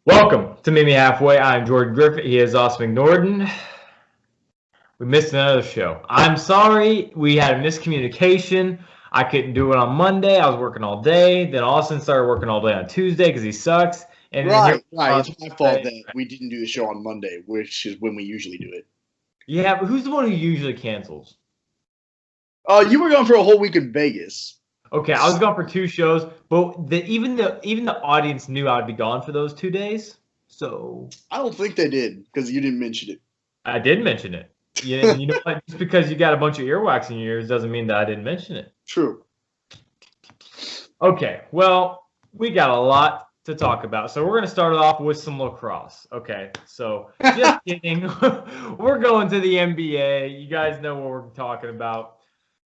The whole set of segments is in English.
Welcome to Meet Me Halfway. I'm Jordan Griffith. He is Austin McNorden. We missed another show. I'm sorry. We had a miscommunication. I couldn't do it on Monday. I was working all day. Then Austin started working all day on Tuesday because he sucks. And then here Right. It's my fault that we didn't do the show on Monday, which is when we usually do it. Yeah, but who's the one who usually cancels? You were going for a whole week in Vegas. Okay, I was gone for 2 shows, but even the audience knew I'd be gone for those 2 days. So I don't think they did because you didn't mention it. I did mention it. You know what? Just because you got a bunch of earwax in your ears doesn't mean that I didn't mention it. True. Okay, well, we got a lot to talk about. So we're going to start off with some lacrosse. Okay, so just kidding. We're going to the NBA. You guys know what we're talking about.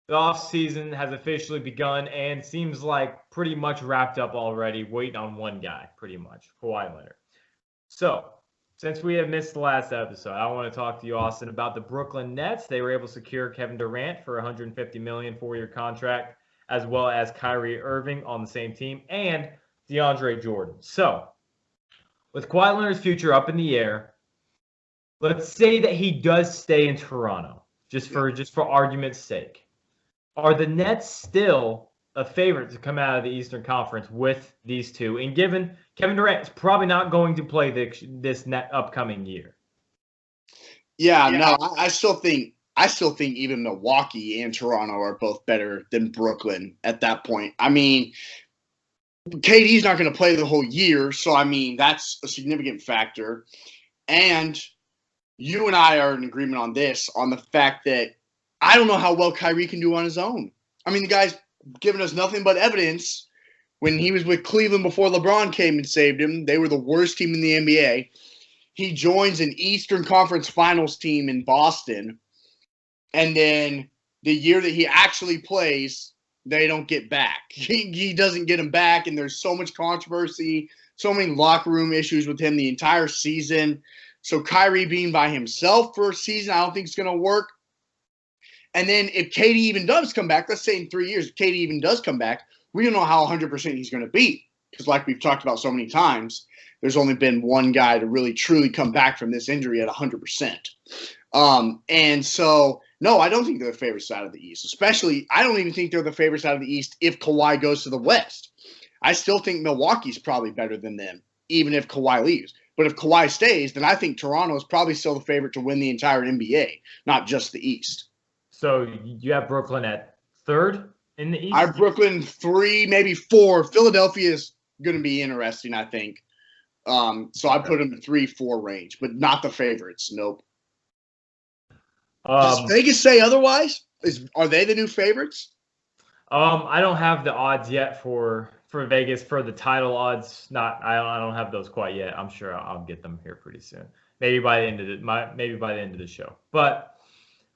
The offseason has officially begun and seems like pretty much wrapped up already, waiting on one guy, pretty much, Kawhi Leonard. So, since we have missed the last episode, I want to talk to you, Austin, about the Brooklyn Nets. They were able to secure Kevin Durant for a $150 million 4-year contract, as well as Kyrie Irving on the same team, and DeAndre Jordan. So, with Kawhi Leonard's future up in the air, let's say that he does stay in Toronto, just for argument's sake. Are the Nets still a favorite to come out of the Eastern Conference with these two? And given Kevin Durant is probably not going to play this upcoming year. No, I still think even Milwaukee and Toronto are both better than Brooklyn at that point. I mean, KD's not going to play the whole year, so I mean that's a significant factor. And you and I are in agreement on this, on the fact that I don't know how well Kyrie can do on his own. I mean, the guy's given us nothing but evidence. When he was with Cleveland before LeBron came and saved him, they were the worst team in the NBA. He joins an Eastern Conference Finals team in Boston. And then the year that he actually plays, they don't get back. He doesn't get him back, and there's so much controversy, so many locker room issues with him the entire season. So Kyrie being by himself for a season, I don't think it's going to work. And then if KD even does come back, let's say in 3 years, if KD even does come back, we don't know how 100% he's going to be. Because like we've talked about so many times, there's only been one guy to really, truly come back from this injury at 100%. And so, no, I don't think they're the favorites out of the East. Especially, I don't even think they're the favorites out of the East if Kawhi goes to the West. I still think Milwaukee's probably better than them, even if Kawhi leaves. But if Kawhi stays, then I think Toronto is probably still the favorite to win the entire NBA, not just the East. So you have Brooklyn at 3rd in the East? I have Brooklyn 3, maybe 4. Philadelphia is going to be interesting, I think. So I put them in 3-4 range, but not the favorites. Nope. Does Vegas say otherwise? Are they the new favorites? I don't have the odds yet for Vegas for the title odds. I don't have those quite yet. I'm sure I'll get them here pretty soon. Maybe by the end of the show. But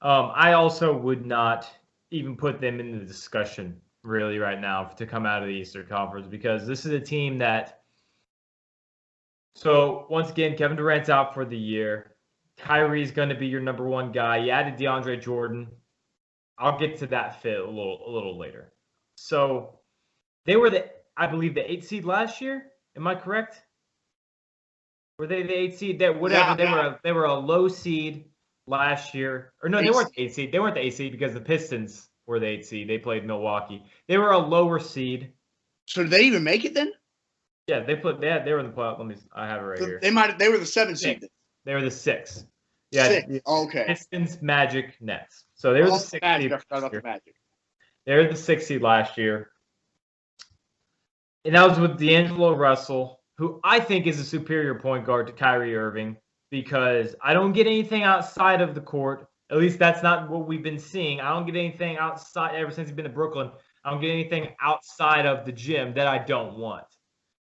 I also would not even put them in the discussion really right now to come out of the Eastern Conference, because this is a team that. So once again, Kevin Durant's out for the year. Kyrie's going to be your number one guy. You added DeAndre Jordan. I'll get to that fit a little later. So they were I believe the 8th seed last year. Am I correct? Were they the 8th seed? They were a low seed last year. Or no, they weren't the 8th seed. They weren't the 8th seed because the Pistons were the 8th seed. They played Milwaukee. They were a lower seed. So did they even make it then? Yeah, they were in the playoff. I have it right here. They were the 7th seed then. They were the 6th. Yeah. 6. Okay. Pistons, Magic, Nets. So they were the 6th seed. I forgot about the Magic. They were the 6th seed last year. And that was with D'Angelo Russell, who I think is a superior point guard to Kyrie Irving, because I don't get anything outside of the court. At least that's not what we've been seeing. I don't get anything outside ever since he's been to Brooklyn. I don't get anything outside of the gym that I don't want.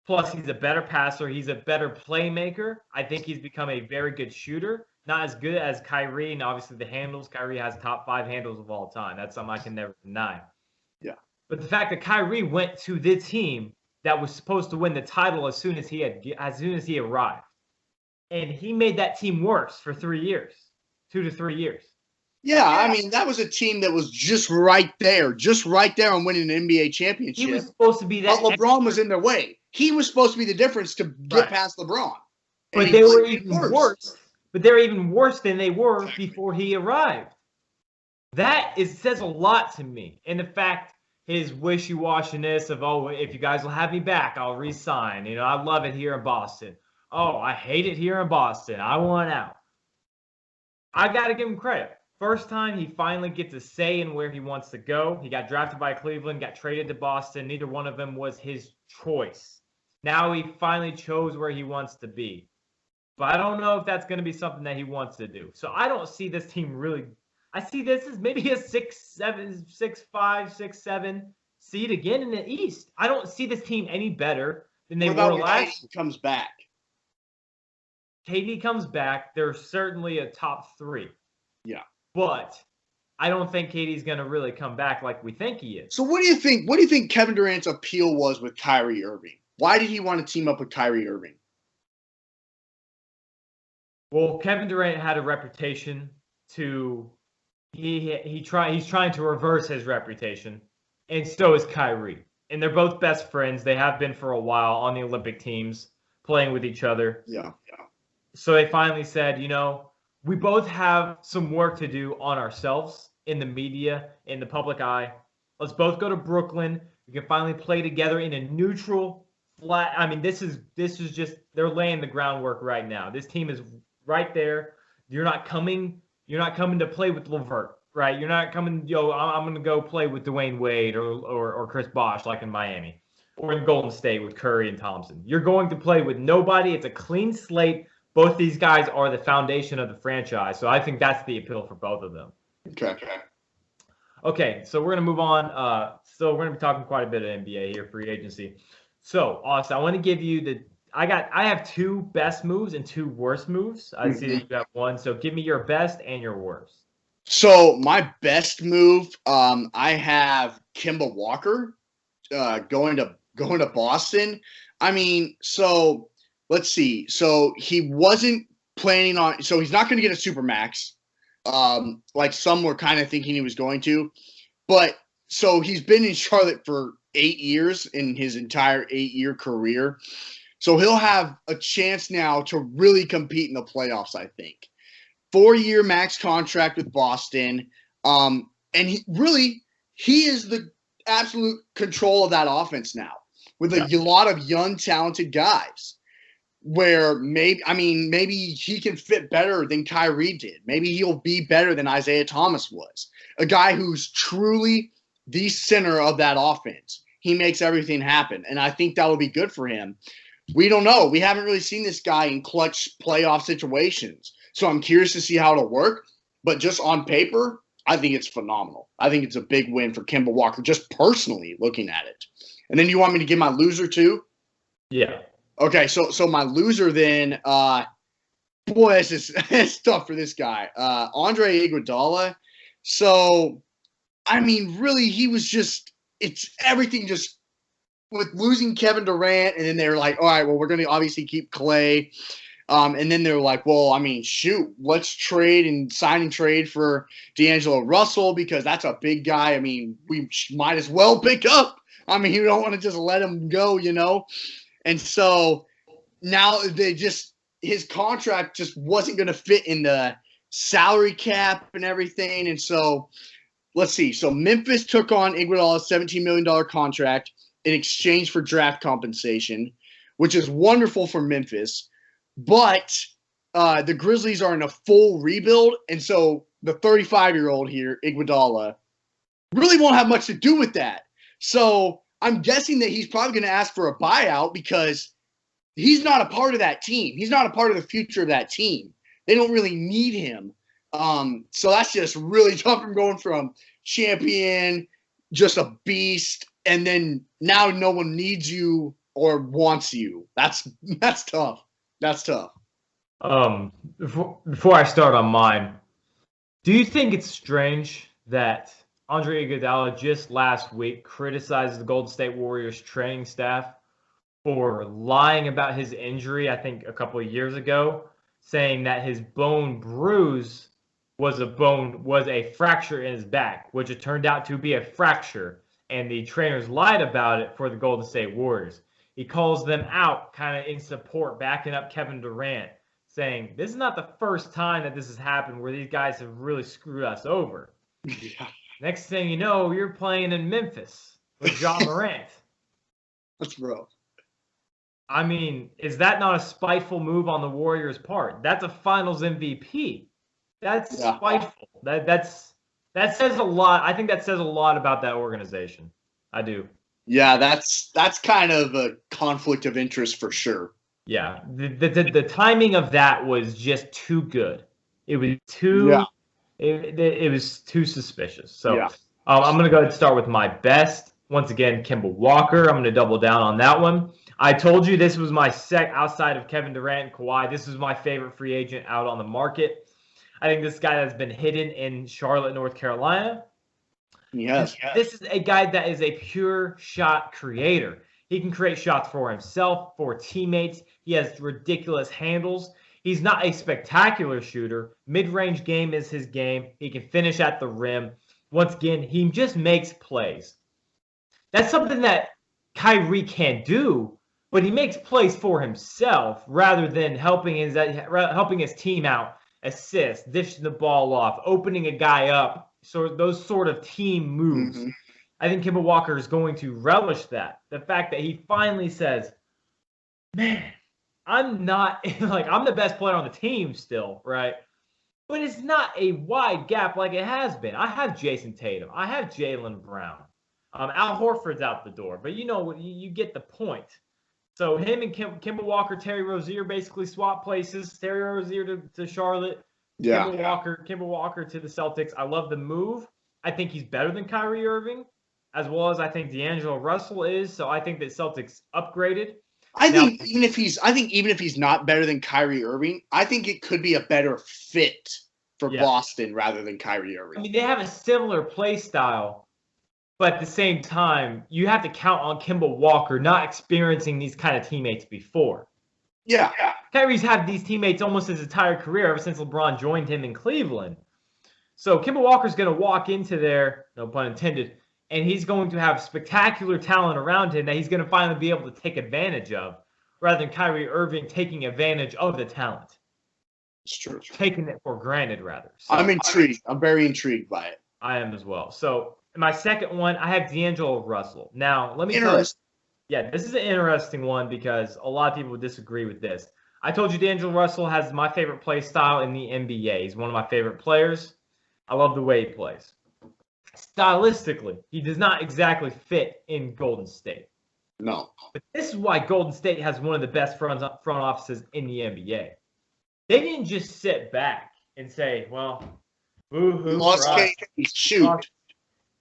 Plus, he's a better passer. He's a better playmaker. I think he's become a very good shooter. Not as good as Kyrie, and obviously the handles. Kyrie has top 5 handles of all time. That's something I can never deny. Yeah. But the fact that Kyrie went to the team that was supposed to win the title as soon as he arrived, and he made that team worse for 3 years, 2 to 3 years. Yeah, I mean, that was a team that was just right there on winning an NBA championship. He was supposed to be that. But LeBron was in their way. he was supposed to be the difference to get past LeBron. But they were even worse. But they're even worse than they were before he arrived. That says a lot to me. And the fact his wishy-washiness of, oh, if you guys will have me back, I'll resign. You know, I love it here in Boston. Oh, I hate it here in Boston. I want out. I got to give him credit. First time he finally gets a say in where he wants to go. He got drafted by Cleveland, got traded to Boston. Neither one of them was his choice. Now he finally chose where he wants to be. But I don't know if that's going to be something that he wants to do. So I don't see this team really. I see this as maybe a 6-7, 6-5, 6-7 seed again in the East. I don't see this team any better than they were last year. Comes back. KD comes back. They're certainly a top 3. Yeah. But I don't think KD's going to really come back like we think he is. So what do you think? What do you think Kevin Durant's appeal was with Kyrie Irving? Why did he want to team up with Kyrie Irving? Well, Kevin Durant had a reputation to he's trying to reverse his reputation, and so is Kyrie. And they're both best friends. They have been for a while on the Olympic teams, playing with each other. Yeah. So they finally said, you know, we both have some work to do on ourselves in the media, in the public eye. Let's both go to Brooklyn. We can finally play together in a neutral, flat. I mean, this is just they're laying the groundwork right now. This team is right there. You're not coming to play with LeVert, right? You're not coming, I'm going to go play with Dwayne Wade or Chris Bosh like in Miami or in Golden State with Curry and Thompson. You're going to play with nobody. It's a clean slate. Both these guys are the foundation of the franchise. So I think that's the appeal for both of them. Okay, so we're going to move on. So we're going to be talking quite a bit of NBA here, free agency. So, Austin, I want to give you I have 2 best moves and 2 worst moves. I see that you have one. So give me your best and your worst. So my best move, I have Kemba Walker going to Boston. I mean, so let's see. So he wasn't planning on. So he's not going to get a supermax, like some were kind of thinking he was going to. But so he's been in Charlotte for 8 years in his entire 8-year career. So he'll have a chance now to really compete in the playoffs, I think. 4-year max contract with Boston. And he is the absolute control of that offense now with a lot of young, talented guys where maybe he can fit better than Kyrie did. Maybe he'll be better than Isaiah Thomas was. A guy who's truly the center of that offense. He makes everything happen. And I think that will be good for him. We don't know. We haven't really seen this guy in clutch playoff situations. So I'm curious to see how it'll work. But just on paper, I think it's phenomenal. I think it's a big win for Kemba Walker, just personally looking at it. And then you want me to give my loser too? Yeah. Okay, so my loser then, boy, it's tough for this guy. Andre Iguodala. So, I mean, really, he was just – it's everything just – with losing Kevin Durant, and then they're like, all right, well, we're going to obviously keep Clay. And then they're like, well, I mean, shoot, let's sign and trade for D'Angelo Russell because that's a big guy. I mean, we might as well pick up. I mean, you don't want to just let him go, you know? And so now his contract just wasn't going to fit in the salary cap and everything. And so let's see. So Memphis took on Iguodala's $17 million contract in exchange for draft compensation, which is wonderful for Memphis. But the Grizzlies are in a full rebuild, and so the 35-year-old here, Iguodala, really won't have much to do with that. So I'm guessing that he's probably going to ask for a buyout because he's not a part of that team. He's not a part of the future of that team. They don't really need him. So that's just really tough from going from champion, just a beast, and then now no one needs you or wants you. That's tough. That's tough. Before I start on mine, do you think it's strange that Andre Iguodala just last week criticized the Golden State Warriors training staff for lying about his injury, I think a couple of years ago, saying that his bone bruise was a fracture in his back, which it turned out to be a fracture, and the trainers lied about it for the Golden State Warriors. He calls them out kind of in support, backing up Kevin Durant, saying, this is not the first time that this has happened where these guys have really screwed us over. Yeah. Next thing you know, you're playing in Memphis with Ja Morant. That's rough. I mean, is that not a spiteful move on the Warriors' part? That's a Finals MVP. That's spiteful. That says a lot. I think that says a lot about that organization. I do. Yeah, that's kind of a conflict of interest for sure. Yeah, the timing of that was just too good. It was too it was too suspicious. So I'm gonna go ahead and start with my best. Once again, Kemba Walker. I'm gonna double down on that one. I told you this was my outside of Kevin Durant and Kawhi. This was my favorite free agent out on the market. I think this guy has been hidden in Charlotte, North Carolina. Yes. This is a guy that is a pure shot creator. He can create shots for himself, for teammates. He has ridiculous handles. He's not a spectacular shooter. Mid-range game is his game. He can finish at the rim. Once again, he just makes plays. That's something that Kyrie can't do, but he makes plays for himself rather than helping his team out, assist, dishing the ball off, opening a guy up. So those sort of team moves. Mm-hmm. I think Kemba Walker is going to relish that. The fact that he finally says, man, I'm the best player on the team still, right? But it's not a wide gap like it has been. I have Jason Tatum. I have Jaylen Brown. Al Horford's out the door. But you get the point. So him and Kemba Walker, Terry Rozier basically swap places. Terry Rozier to Charlotte. Yeah. Kemba Walker to the Celtics. I love the move. I think he's better than Kyrie Irving, as well as I think D'Angelo Russell is. So I think that Celtics upgraded. I think even if he's not better than Kyrie Irving, I think it could be a better fit for Boston rather than Kyrie Irving. I mean, they have a similar play style, but at the same time, you have to count on Kemba Walker not experiencing these kind of teammates before. Yeah. Kyrie's had these teammates almost his entire career ever since LeBron joined him in Cleveland. So Kemba Walker's going to walk into there, no pun intended, and he's going to have spectacular talent around him that he's going to finally be able to take advantage of, rather than Kyrie Irving taking advantage of the talent. It's true. Taking it for granted, rather. So, I'm intrigued. I'm very intrigued by it. I am as well. So my second one, I have D'Angelo Russell. Now, let me tell you. Yeah, this is an interesting one because a lot of people would disagree with this. I told you D'Angelo Russell has my favorite play style in the NBA. He's one of my favorite players. I love the way he plays. Stylistically, he does not exactly fit in Golden State. No. But this is why Golden State has one of the best front offices in the NBA. They didn't just sit back and say, well, boo-hoo. Lost KD. Shoot.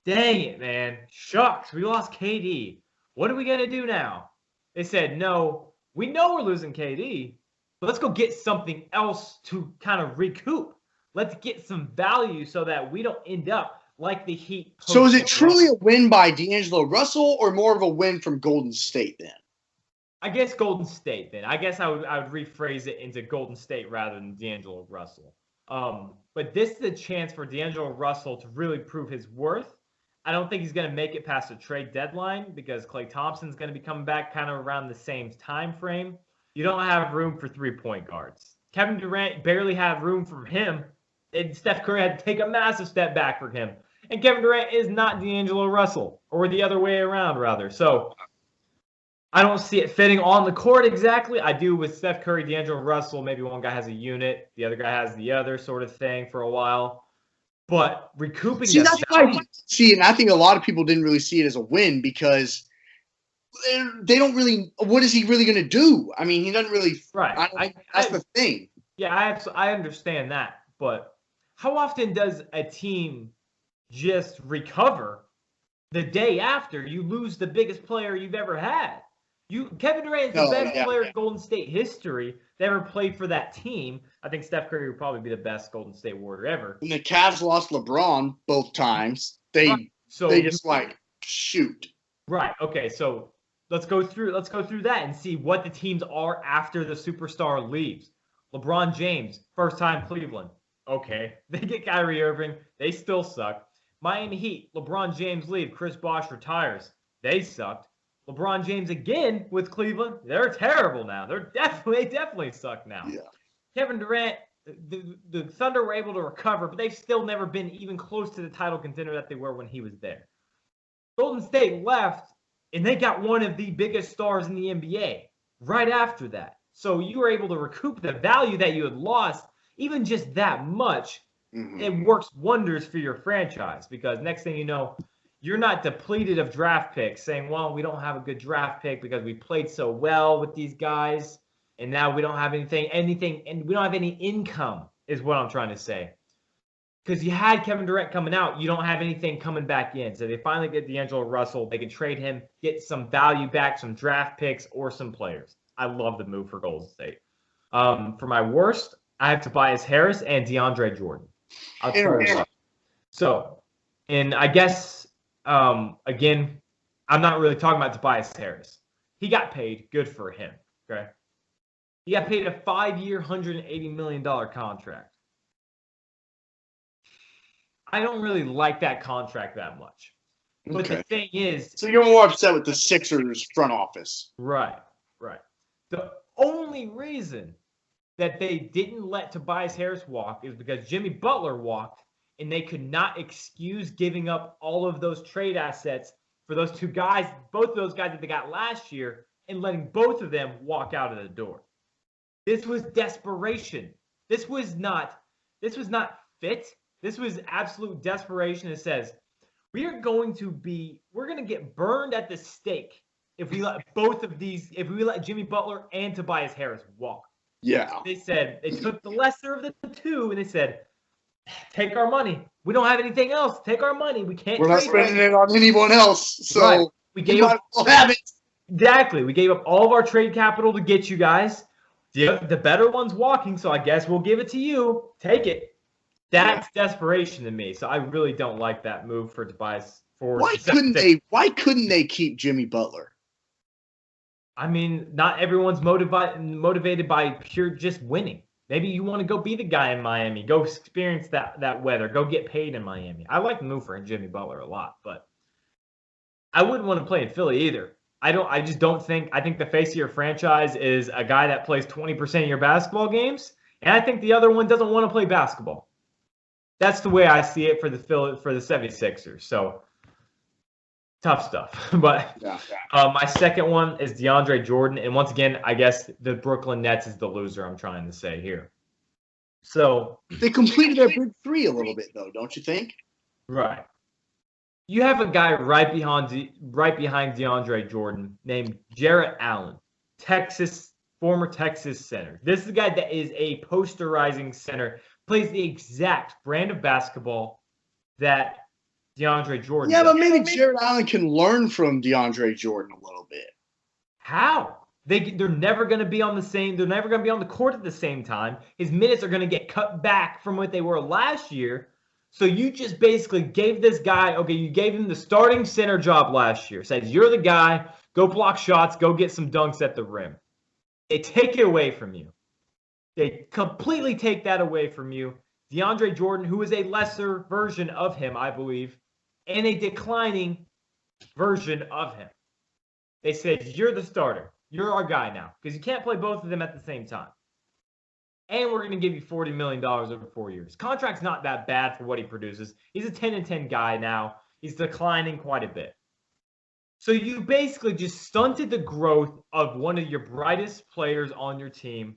Dang it, man. Shucks, we lost KD. What are we going to do now? They said, no, we know we're losing KD, but let's go get something else to kind of recoup. Let's get some value so that we don't end up like the Heat. So is it truly a win by D'Angelo Russell or more of a win from Golden State then? I guess Golden State then. I guess I would rephrase it into Golden State rather than D'Angelo Russell. But this is a chance for D'Angelo Russell to really prove his worth. I don't think he's going to make it past the trade deadline because Klay Thompson's going to be coming back kind of around the same time frame. You don't have room for three-point guards. Kevin Durant barely had room for him, and Steph Curry had to take a massive step back for him. And Kevin Durant is not D'Angelo Russell, or the other way around, rather. So I don't see it fitting on the court exactly. I do with Steph Curry, D'Angelo Russell. Maybe one guy has a unit, the other guy has the other sort of thing for a while. But recouping and I think a lot of people didn't really see it as a win because they don't really. What is he really going to do? I mean, he doesn't really. Right. That's the thing. Yeah, I understand that. But how often does a team just recover the day after you lose the biggest player you've ever had? Kevin Durant is the best player in Golden State history that ever played for that team. I think Steph Curry would probably be the best Golden State Warrior ever. When the Cavs lost LeBron both times, they just shoot. Right. Okay. So let's go through that and see what the teams are after the superstar leaves. LeBron James, first time Cleveland. Okay. They get Kyrie Irving. They still suck. Miami Heat, LeBron James leave. Chris Bosh retires. They sucked. LeBron James again with Cleveland. They're terrible now. They definitely suck now. Yeah. Kevin Durant, the Thunder were able to recover, but they've still never been even close to the title contender that they were when he was there. Golden State left, and they got one of the biggest stars in the NBA right after that. So you were able to recoup the value that you had lost, even just that much. Mm-hmm. It works wonders for your franchise because next thing you know, you're not depleted of draft picks saying, well, we don't have a good draft pick because we played so well with these guys, and now we don't have anything, and we don't have any income is what I'm trying to say. Because you had Kevin Durant coming out, you don't have anything coming back in. So they finally get D'Angelo Russell. They can trade him, get some value back, some draft picks, or some players. I love the move for Golden State. For my worst, I have Tobias Harris and DeAndre Jordan. I'll tell you what. So, and I guess, again, I'm not really talking about Tobias Harris. He got paid. Good for him. Okay. He got paid a 5-year, $180 million contract. I don't really like that contract that much. But the thing is... So you're more upset with the Sixers front office. Right. The only reason that they didn't let Tobias Harris walk is because Jimmy Butler walked, and they could not excuse giving up all of those trade assets for those two guys, both of those guys that they got last year, and letting both of them walk out of the door. This was desperation. This was not fit. This was absolute desperation. It says, we're going to get burned at the stake if we let if we let Jimmy Butler and Tobias Harris walk. Yeah. They took the lesser of the two, and they said, take our money. We don't have anything else. Take our money. We're not spending it on anyone else. So right. We might as well have it. Exactly. We gave up all of our trade capital to get you guys. The better one's walking, so I guess we'll give it to you. Take it. That's desperation to me. So I really don't like that move for Tobias. Why couldn't they keep Jimmy Butler? I mean, not everyone's motivated by pure just winning. Maybe you want to go be the guy in Miami. Go experience that weather. Go get paid in Miami. I like the move for Jimmy Butler a lot, but I wouldn't want to play in Philly either. I think the face of your franchise is a guy that plays 20% of your basketball games, and I think the other one doesn't want to play basketball. That's the way I see it for the 76ers. So tough stuff. But my second one is DeAndre Jordan. And once again, I guess the Brooklyn Nets is the loser I'm trying to say here. So they completed their big three a little bit, though, don't you think? Right. You have a guy right behind DeAndre Jordan named Jarrett Allen, former Texas center. This is a guy that is a posterizing center, plays the exact brand of basketball that DeAndre Jordan does. But maybe Jarrett Allen can learn from DeAndre Jordan a little bit. How? They're never going to be on the same. They're never going to be on the court at the same time. His minutes are going to get cut back from what they were last year. So you just basically gave this guy, you gave him the starting center job last year. Said, you're the guy, go block shots, go get some dunks at the rim. They take it away from you. They completely take that away from you. DeAndre Jordan, who is a lesser version of him, I believe, and a declining version of him. They said, you're the starter. You're our guy now because you can't play both of them at the same time. And we're going to give you $40 million over 4 years. Contract's not that bad for what he produces. He's a 10-10 guy now. He's declining quite a bit. So you basically just stunted the growth of one of your brightest players on your team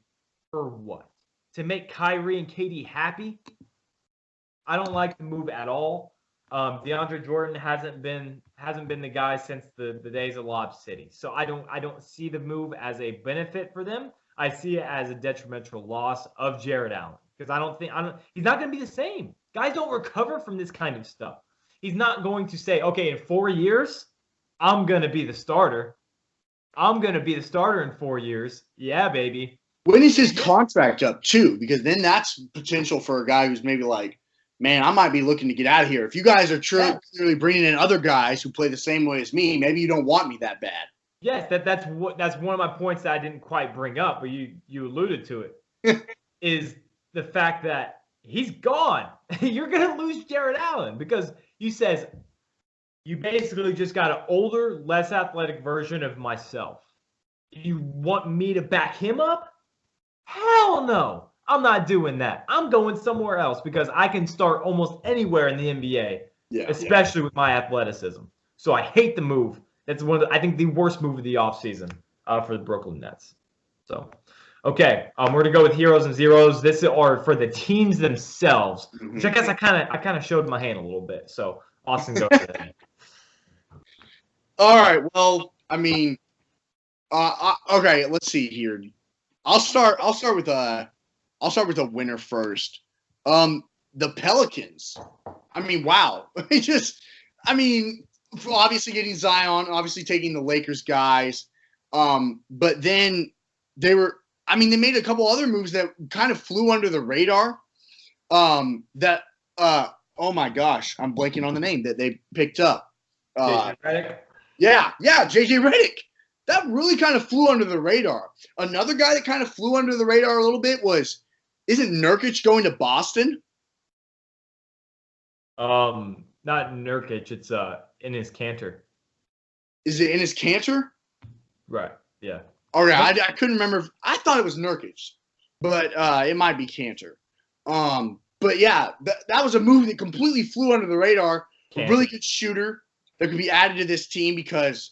for what? To make Kyrie and KD happy? I don't like the move at all. DeAndre Jordan hasn't been the guy since the days of Lob City. So I don't see the move as a benefit for them. I see it as a detrimental loss of Jarrett Allen because he's not going to be the same. Guys don't recover from this kind of stuff. He's not going to say, okay, in 4 years, I'm going to be the starter. I'm going to be the starter in 4 years. Yeah, baby. When is his contract up too? Because then that's potential for a guy who's maybe like, man, I might be looking to get out of here. If you guys are clearly bringing in other guys who play the same way as me, maybe you don't want me that bad. Yes, that's one of my points that I didn't quite bring up, but you alluded to it, is the fact that he's gone. You're going to lose Jarrett Allen because you says, You basically just got an older, less athletic version of myself. You want me to back him up? Hell no. I'm not doing that. I'm going somewhere else because I can start almost anywhere in the NBA, especially with my athleticism. So I hate the move. That's I think the worst move of the offseason for the Brooklyn Nets. So, okay, we're gonna go with heroes and zeros. This are for the teams themselves, which I guess I kind of showed my hand a little bit. So Austin, go ahead. All right. Well, I mean, okay. Let's see here. I'll start with a winner first. The Pelicans. I mean, wow. Obviously getting Zion, obviously taking the Lakers guys. But then they made a couple other moves that kind of flew under the radar. Oh my gosh, I'm blanking on the name that they picked up. JJ Redick? Yeah, JJ Redick. That really kind of flew under the radar. Another guy that kind of flew under the radar a little bit isn't Nurkic going to Boston? Not Nurkic. It's Enes Kanter. Is it Enes Kanter? Right. Yeah. All right. I couldn't remember. I thought it was Nurkic, but it might be Kanter. But yeah, that was a move that completely flew under the radar. A really good shooter that could be added to this team because,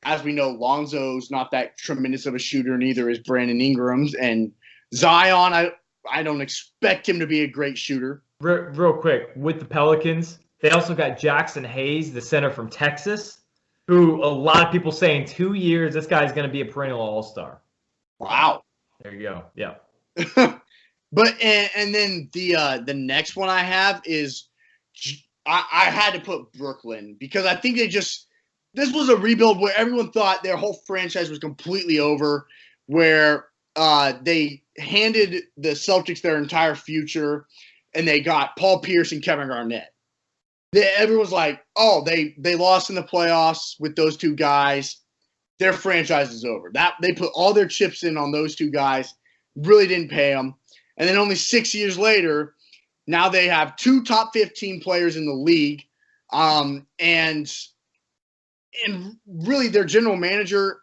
as we know, Lonzo's not that tremendous of a shooter, neither is Brandon Ingram's. And Zion, I don't expect him to be a great shooter. Real quick, with the Pelicans, they also got Jackson Hayes, the center from Texas, who a lot of people say in 2 years, this guy's going to be a perennial all-star. Wow. There you go. Yeah. But and then the next one I have is I had to put Brooklyn because I think this was a rebuild where everyone thought their whole franchise was completely over, where they handed the Celtics their entire future and they got Paul Pierce and Kevin Garnett. Everyone's like, oh, they lost in the playoffs with those two guys. Their franchise is over. They put all their chips in on those two guys, really didn't pay them. And then only 6 years later, now they have 2 top 15 players in the league. And really their general manager,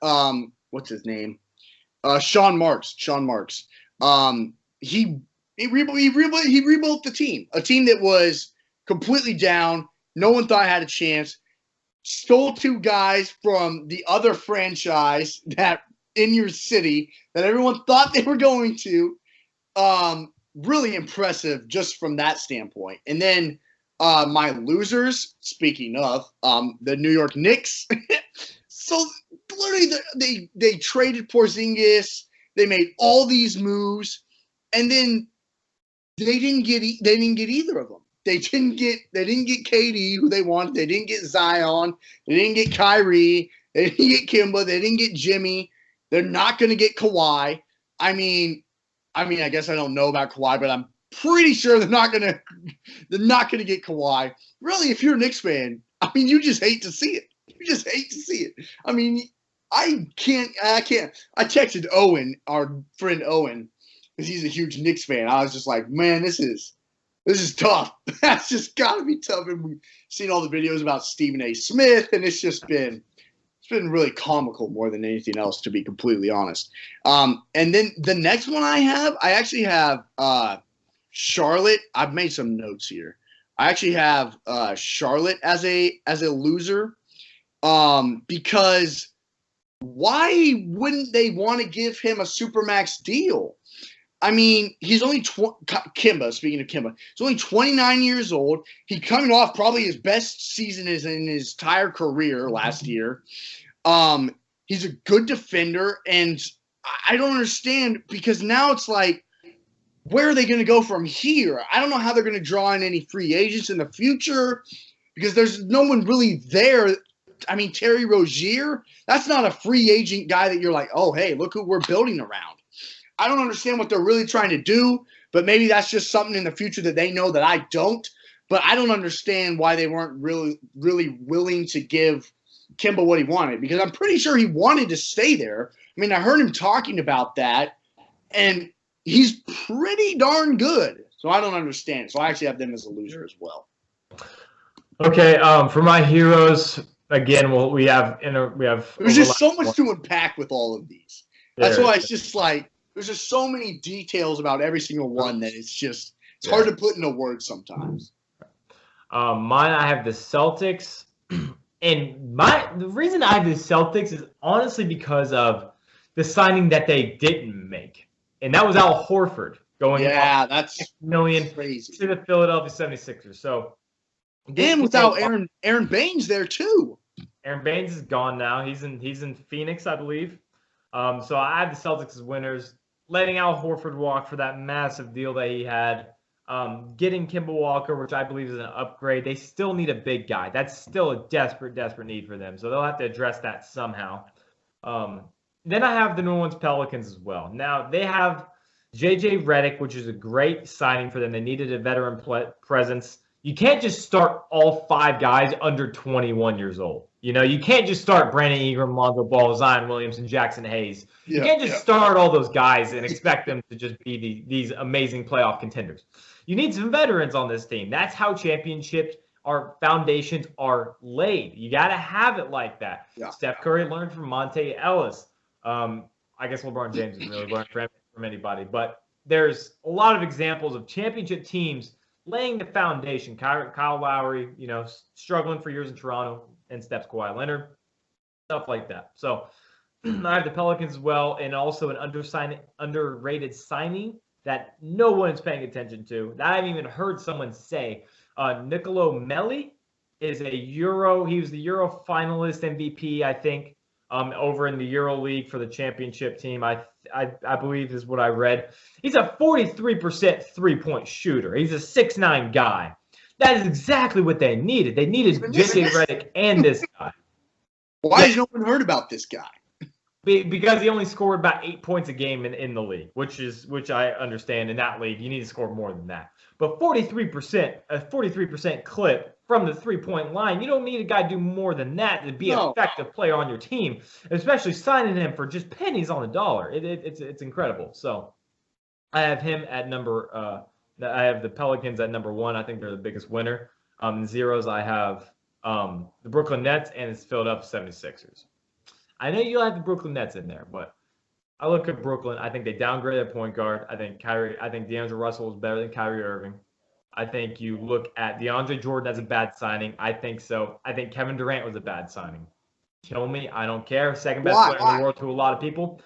what's his name? Sean Marks. He rebuilt the team. A team that was completely down. No one thought had a chance. Stole 2 guys from the other franchise that in your city that everyone thought they were going to. Really impressive just from that standpoint. And then my losers, speaking of, the New York Knicks. So literally they traded Porzingis. They made all these moves, and then they didn't get either of them. They didn't get KD, who they wanted. They didn't get Zion. They didn't get Kyrie. They didn't get Kimba. They didn't get Jimmy. They're not going to get Kawhi. I mean, I guess I don't know about Kawhi, but I'm pretty sure they're not gonna get Kawhi. Really, if you're a Knicks fan, I mean, you just hate to see it. You just hate to see it. I mean, I can't. I texted Owen, our friend Owen, because he's a huge Knicks fan. I was just like, man, this is tough. That's just got to be tough. And we've seen all the videos about Stephen A. Smith, and it's been really comical more than anything else, to be completely honest. And then the next one I actually have Charlotte. I've made some notes here. I actually have Charlotte as a loser because why wouldn't they want to give him a supermax deal? I mean, he's only Kimba. Speaking of Kimba, he's only 29 years old. He's coming off probably his best season in his entire career last year. He's a good defender, and I don't understand because now it's like, where are they going to go from here? I don't know how they're going to draw in any free agents in the future because there's no one really there. I mean, Terry Rozier, that's not a free agent guy that you're like, oh, hey, look who we're building around. I don't understand what they're really trying to do, but maybe that's just something in the future that they know that I don't. But I don't understand why they weren't really willing to give Kimba what he wanted, because I'm pretty sure he wanted to stay there. I mean, I heard him talking about that, and he's pretty darn good. So I don't understand. So I actually have them as a loser as well. Okay, for my heroes, again, we have There's just so much to unpack with all of these. That's why it's just like there's just so many details about every single one that it's hard to put into words sometimes. Mine, I have the Celtics, and the reason I have the Celtics is honestly because of the signing that they didn't make, and that was Al Horford going that's $1 million crazy to the Philadelphia 76ers. So, and without Aaron Baines there too. Aaron Baines is gone now. He's in Phoenix, I believe. So I have the Celtics as winners, letting Al Horford walk for that massive deal that he had. Getting Kemba Walker, which I believe is an upgrade. They still need a big guy. That's still a desperate need for them. So they'll have to address that somehow. Then I have the New Orleans Pelicans as well. Now, they have J.J. Redick, which is a great signing for them. They needed a veteran presence. You can't just start all 5 guys under 21 years old. You can't just start Brandon Ingram, Lonzo Ball, Zion Williamson, Jackson Hayes. You can't just start all those guys and expect them to just be these amazing playoff contenders. You need some veterans on this team. That's how championships foundations are laid. You got to have it like that. Yeah. Steph Curry learned from Monte Ellis. I guess LeBron James didn't really learn from anybody, but there's a lot of examples of championship teams laying the foundation. Kyle Lowry, struggling for years in Toronto, and Steph's Kawhi Leonard, stuff like that. So I have the Pelicans as well, and also an underrated signing that no one is paying attention to, that I haven't even heard someone say. Nicolo Melli is a Euro. He was the Euro finalist MVP, I think, over in the Euro League for the championship team. I believe is what I read. He's a 43% three-point shooter. He's a 6'9" guy. That is exactly what they needed. They needed J.J. Redick and this guy. Why has no one heard about this guy? Because he only scored about 8 points a game in the league, which I understand. In that league, you need to score more than that. But 43% clip from the three-point line, you don't need a guy to do more than that to be an effective player on your team, especially signing him for just pennies on the dollar. It's incredible. So I have him at number I have the Pelicans at number 1. I think they're the biggest winner. Zeros, I have the Brooklyn Nets and the Philadelphia 76ers. I know you have the Brooklyn Nets in there, but I look at Brooklyn. I think they downgraded a point guard. I think D'Angelo Russell was better than Kyrie Irving. I think you look at DeAndre Jordan as a bad signing. I think so. I think Kevin Durant was a bad signing. Kill me. I don't care. Second best player in the world to a lot of people.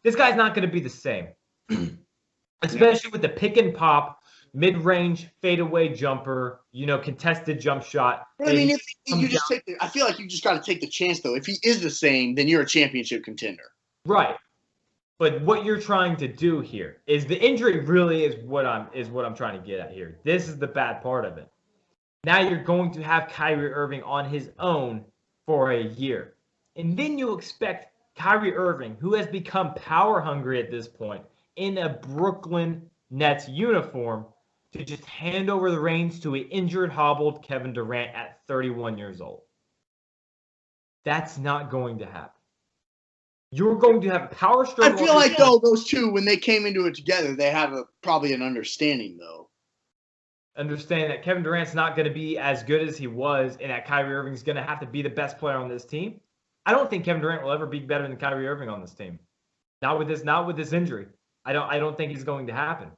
This guy's not going to be the same, especially with the pick and pop, mid-range fadeaway jumper, contested jump shot. I mean, I feel like you just got to take the chance, though. If he is the same, then you're a championship contender. Right. But what you're trying to do here is the injury really is what I'm trying to get at here. This is the bad part of it. Now you're going to have Kyrie Irving on his own for a year. And then you'll expect Kyrie Irving, who has become power hungry at this point, in a Brooklyn Nets uniform, to just hand over the reins to an injured, hobbled Kevin Durant at 31 years old. That's not going to happen. You're going to have a power struggle. I feel like, though, those two, when they came into it together, they have probably an understanding, though. Understand that Kevin Durant's not going to be as good as he was, and that Kyrie Irving's going to have to be the best player on this team. I don't think Kevin Durant will ever be better than Kyrie Irving on this team. Not with this injury. I don't think it's going to happen.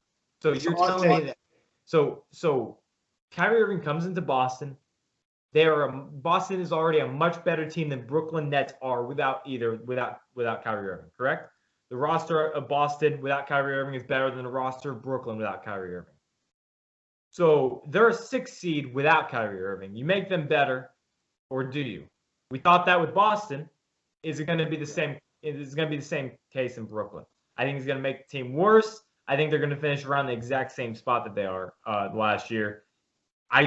So you're telling me that. So Kyrie Irving comes into Boston. Boston is already a much better team than Brooklyn Nets are without Kyrie Irving, correct? The roster of Boston without Kyrie Irving is better than the roster of Brooklyn without Kyrie Irving. So they're a 6th seed without Kyrie Irving. You make them better, or do you? We thought that with Boston. Is it going to be the same? It's going to be the same case in Brooklyn. I think he's going to make the team worse. I think they're going to finish around the exact same spot that they are last year. I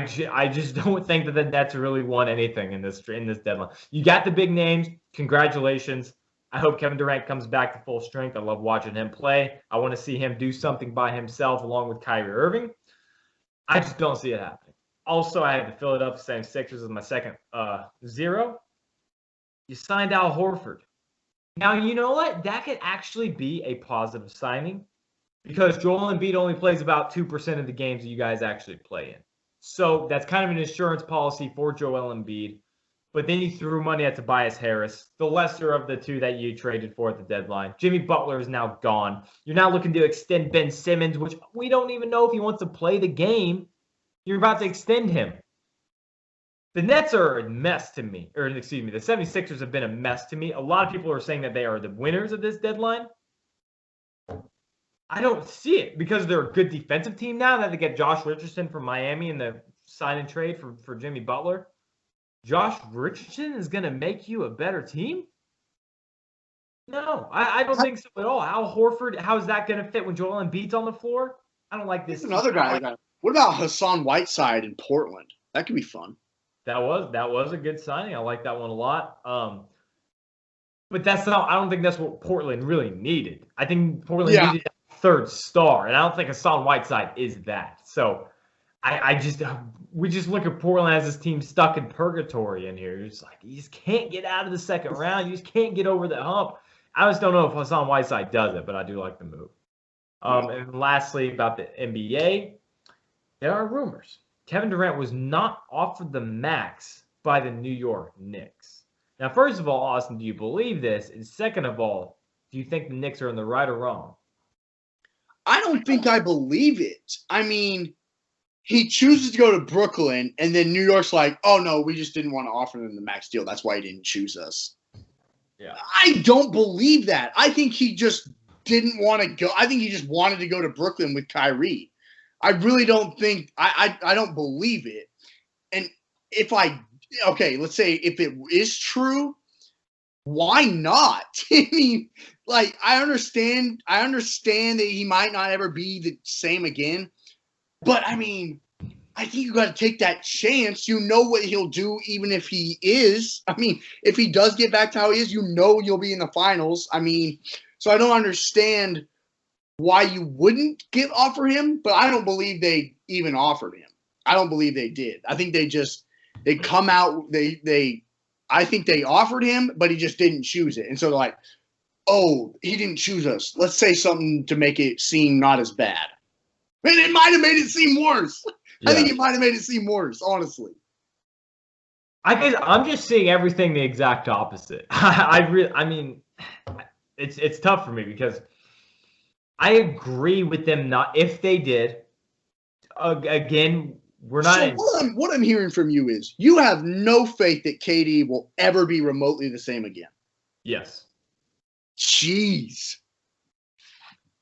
just don't think that the Nets really won anything in this deadline. You got the big names. Congratulations. I hope Kevin Durant comes back to full strength. I love watching him play. I want to see him do something by himself along with Kyrie Irving. I just don't see it happening. Also, I have the Philadelphia 76ers as my second zero. You signed Al Horford. Now, you know what? That could actually be a positive signing because Joel Embiid only plays about 2% of the games that you guys actually play in. So that's kind of an insurance policy for Joel Embiid. But then you threw money at Tobias Harris, the lesser of the two that you traded for at the deadline. Jimmy Butler is now gone. You're now looking to extend Ben Simmons, which we don't even know if he wants to play the game. You're about to extend him. The Nets are a mess to me. Or, excuse me, the 76ers have been a mess to me. A lot of people are saying that they are the winners of this deadline. I don't see it because they're a good defensive team now that they get Josh Richardson from Miami in the sign and trade for Jimmy Butler. Josh Richardson is going to make you a better team? No, I don't think so at all. Al Horford, how is that going to fit when Joel Embiid's on the floor? I don't like this. Another guy. What about Hassan Whiteside in Portland? That could be fun. That was a good signing. I like that one a lot. But that's not. I don't think that's what Portland really needed. I think Portland needed a third star, and I don't think Hassan Whiteside is that. So we just look at Portland as this team stuck in purgatory in here. It's like you just can't get out of the second round. You just can't get over the hump. I just don't know if Hassan Whiteside does it, but I do like the move. And lastly, about the NBA, there are rumors. Kevin Durant was not offered the max by the New York Knicks. Now, first of all, Austin, do you believe this? And second of all, do you think the Knicks are in the right or wrong? I don't think I believe it. I mean, he chooses to go to Brooklyn, and then New York's like, oh, no, we just didn't want to offer him the max deal. That's why he didn't choose us. Yeah. I don't believe that. I think he just didn't want to go. I think he just wanted to go to Brooklyn with Kyrie. I really don't think – I don't believe it. And let's say if it is true, why not? I mean, like, I understand that he might not ever be the same again. But, I mean, I think you got to take that chance. You know what he'll do even if he is. I mean, if he does get back to how he is, you know you'll be in the finals. I mean, so I don't understand why you wouldn't offer him, but I don't believe they even offered him. I don't believe they did. I think they come out, I think they offered him, but he just didn't choose it. And so they're like, oh, he didn't choose us. Let's say something to make it seem not as bad. And it might have made it seem worse. Yeah. I think it might have made it seem worse, honestly. I guess I'm just seeing everything the exact opposite. I mean, it's tough for me because I agree with them not if they did. Again, we're not. So what I'm hearing from you is you have no faith that KD will ever be remotely the same again. Yes. Jeez.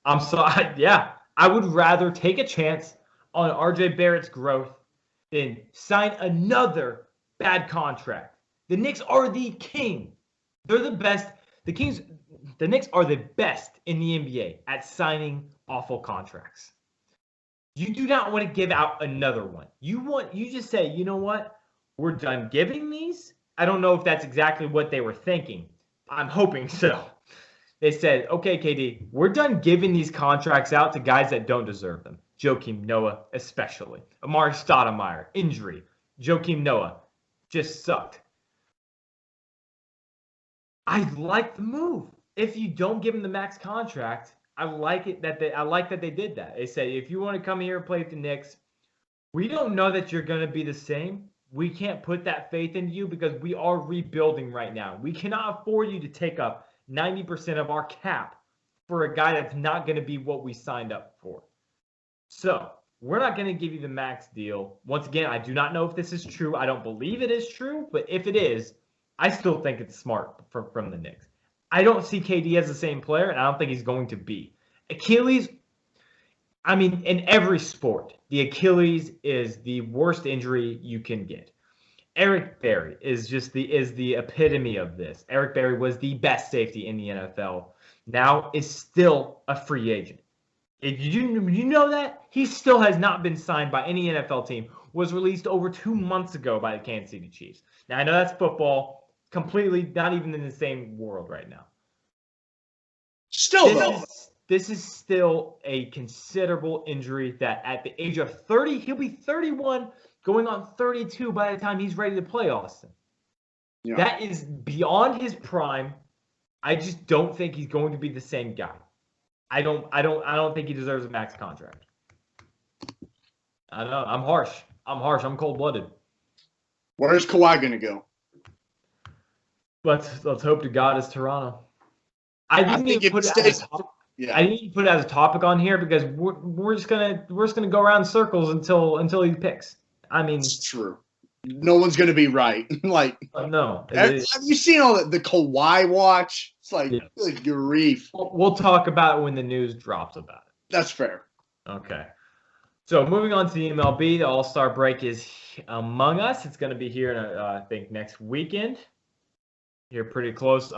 I'm sorry. Yeah. I would rather take a chance on RJ Barrett's growth than sign another bad contract. The Knicks are the king. They're the best. The Knicks are the best in the NBA at signing awful contracts. You do not want to give out another one. You just say, you know what? We're done giving these. I don't know if that's exactly what they were thinking. I'm hoping so. They said, okay, KD, we're done giving these contracts out to guys that don't deserve them. Joakim Noah, especially. Amari Stoudemire, injury. Joakim Noah just sucked. I like the move. If you don't give him the max contract, I like that they did that. They said, if you want to come here and play with the Knicks, we don't know that you're going to be the same. We can't put that faith in you because we are rebuilding right now. We cannot afford you to take up 90% of our cap for a guy that's not going to be what we signed up for. So we're not going to give you the max deal. Once again, I do not know if this is true. I don't believe it is true, but if it is, I still think it's smart from the Knicks. I don't see KD as the same player, and I don't think he's going to be. Achilles, I mean, in every sport, the Achilles is the worst injury you can get. Eric Berry is the epitome of this. Eric Berry was the best safety in the NFL. Now is still a free agent. Did you know that? He still has not been signed by any NFL team. Was released over 2 months ago by the Kansas City Chiefs. Now, I know that's football. Completely not even in the same world right now. This is still a considerable injury that at the age of 30, he'll be 31, going on 32 by the time he's ready to play, Austin. Yeah. That is beyond his prime. I just don't think he's going to be the same guy. I don't think he deserves a max contract. I don't know. I'm harsh. I'm harsh. I'm cold-blooded. Where's Kawhi going to go? Let's hope to God it's Toronto. I didn't even put it as a topic. Yeah. I didn't even put it as a topic on here because we're just gonna go around in circles until he picks. I mean, it's true. No one's gonna be right. No. Have you seen all the Kawhi watch? It's like good grief. We'll talk about it when the news drops about it. That's fair. Okay. So moving on to the MLB, the All-Star break is among us. It's going to be here, I think, next weekend. Here, pretty close.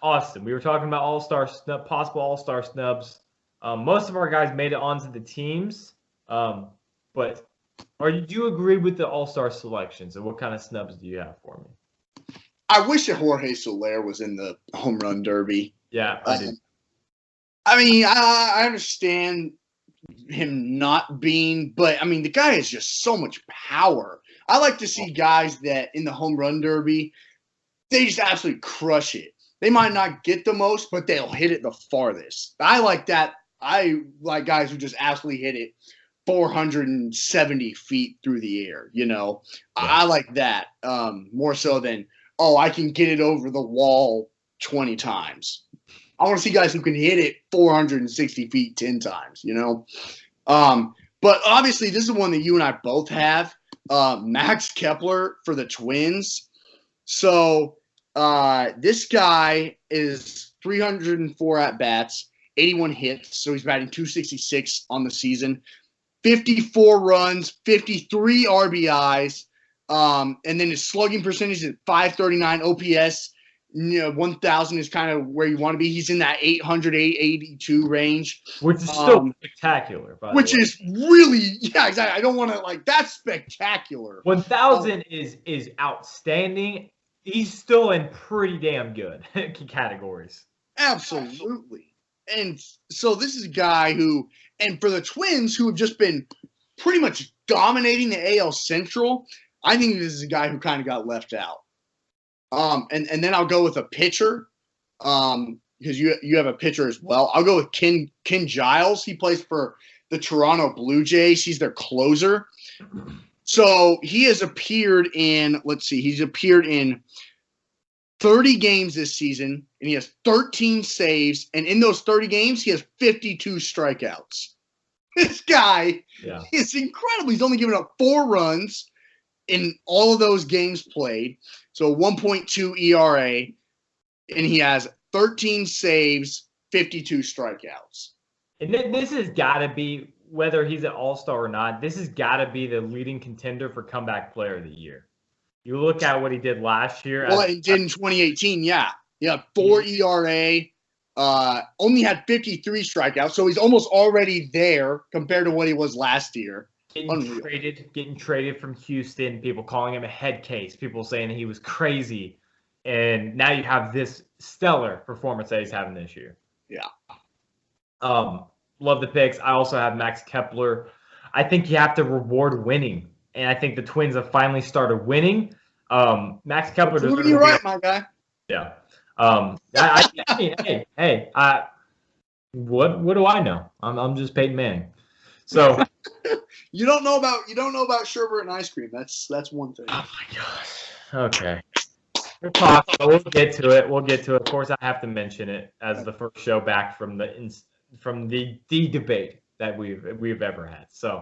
Austin, we were talking about possible All-Star snubs. Most of our guys made it onto the teams, but do you agree with the All-Star selections, and what kind of snubs do you have for me? I wish that Jorge Soler was in the home run derby. Yeah, I did. I mean, I understand him not being, but I mean, the guy has just so much power. I like to see guys that in the home run derby, they just absolutely crush it. They might not get the most, but they'll hit it the farthest. I like that. I like guys who just absolutely hit it 470 feet through the air. Yeah. I like that more so than, I can get it over the wall 20 times. I want to see guys who can hit it 460 feet 10 times, But obviously, this is one that you and I both have. Max Kepler for the Twins. So this guy is 304 at-bats, 81 hits. So he's batting 266 on the season. 54 runs, 53 RBIs. And then his slugging percentage is 539 OPS. 1,000 is kind of where you want to be. He's in that 800, 882 range. Which is still spectacular, by the way. Which is really, exactly. I don't want to, that's spectacular. 1,000 is outstanding. He's still in pretty damn good categories. Absolutely. And so this is a guy who, and for the Twins, who have just been pretty much dominating the AL Central, I think this is a guy who kind of got left out. And then I'll go with a pitcher, because you have a pitcher as well. I'll go with Ken Giles. He plays for the Toronto Blue Jays. He's their closer. So he has appeared in, he's appeared in 30 games this season, and he has 13 saves. And in those 30 games, he has 52 strikeouts. This guy is incredible. He's only given up 4 runs in all of those games played. So 1.2 ERA, and he has 13 saves, 52 strikeouts. And this has got to be, whether he's an all-star or not, this has got to be the leading contender for comeback player of the year. You look at what he did last year. Well, he did in 2018, yeah. 4 ERA, only had 53 strikeouts, so he's almost already there compared to what he was last year. Getting traded from Houston, people calling him a head case, people saying that he was crazy, and now you have this stellar performance that he's having this year. Yeah. Love the picks. I also have Max Kepler. I think you have to reward winning, and I think the Twins have finally started winning. Max Kepler deserves. You're right, my guy. Yeah. What do I know? I'm just Peyton Manning. So. You don't know about sherbet and ice cream. That's one thing. Oh my gosh. Okay. We'll get to it. Of course, I have to mention it as the first show back from the debate that we've ever had. So,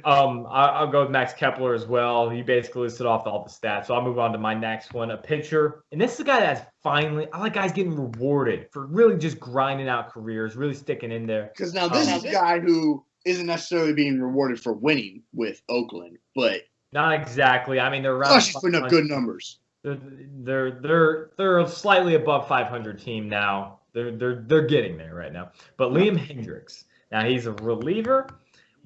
I'll go with Max Kepler as well. He basically listed off all the stats. So I'll move on to my next one, a pitcher. And this is a guy that's finally, I like guys getting rewarded for really just grinding out careers, really sticking in there. Because now this is a guy who isn't necessarily being rewarded for winning with Oakland, but not exactly. I mean, they're around. She's putting up good numbers. They're a slightly above 500 team now. They're getting there right now. But Liam Hendricks, now he's a reliever,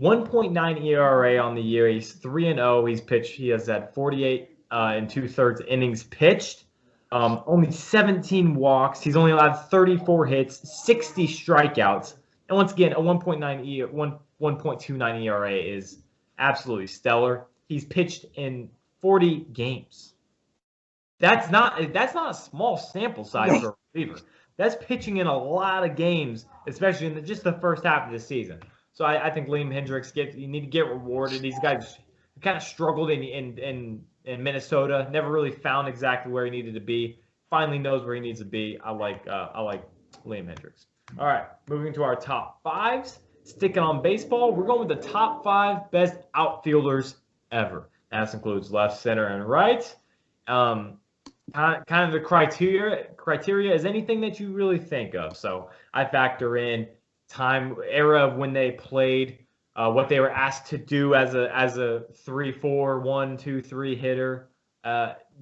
1.9 ERA on the year. He's 3-0. He's pitched. He has had 48 and 2/3 innings pitched. Only 17 walks. He's only allowed 34 hits, 60 strikeouts. And once again, a 1.29 ERA is absolutely stellar. He's pitched in 40 games. That's not a small sample size for a reliever. That's pitching in a lot of games, especially in just the first half of the season. So I think Liam Hendriks you need to get rewarded. These guys kind of struggled in Minnesota, never really found exactly where he needed to be. Finally knows where he needs to be. I like Liam Hendriks. All right, moving to our top fives. Sticking on baseball, we're going with the top 5 best outfielders ever. That includes left, center, and right. Kind of the criteria is anything that you really think of. So I factor in era of when they played, what they were asked to do as a 3-4, 1-2-3 hitter,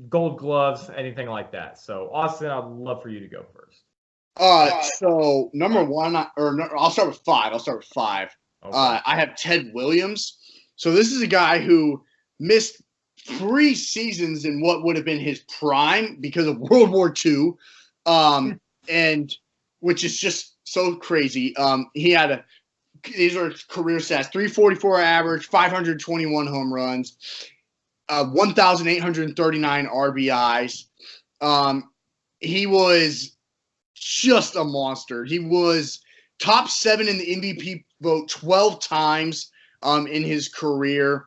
Gold Gloves, anything like that. So Austin, I'd love for you to go first. So number one, I'll start with 5. Okay. I have Ted Williams. So this is a guy who missed 3 seasons in what would have been his prime because of World War II, and which is just so crazy. He had these are career stats: 344 average, 521 home runs, 1,839 RBIs. He was just a monster. He was top 7 in the MVP vote 12 times in his career.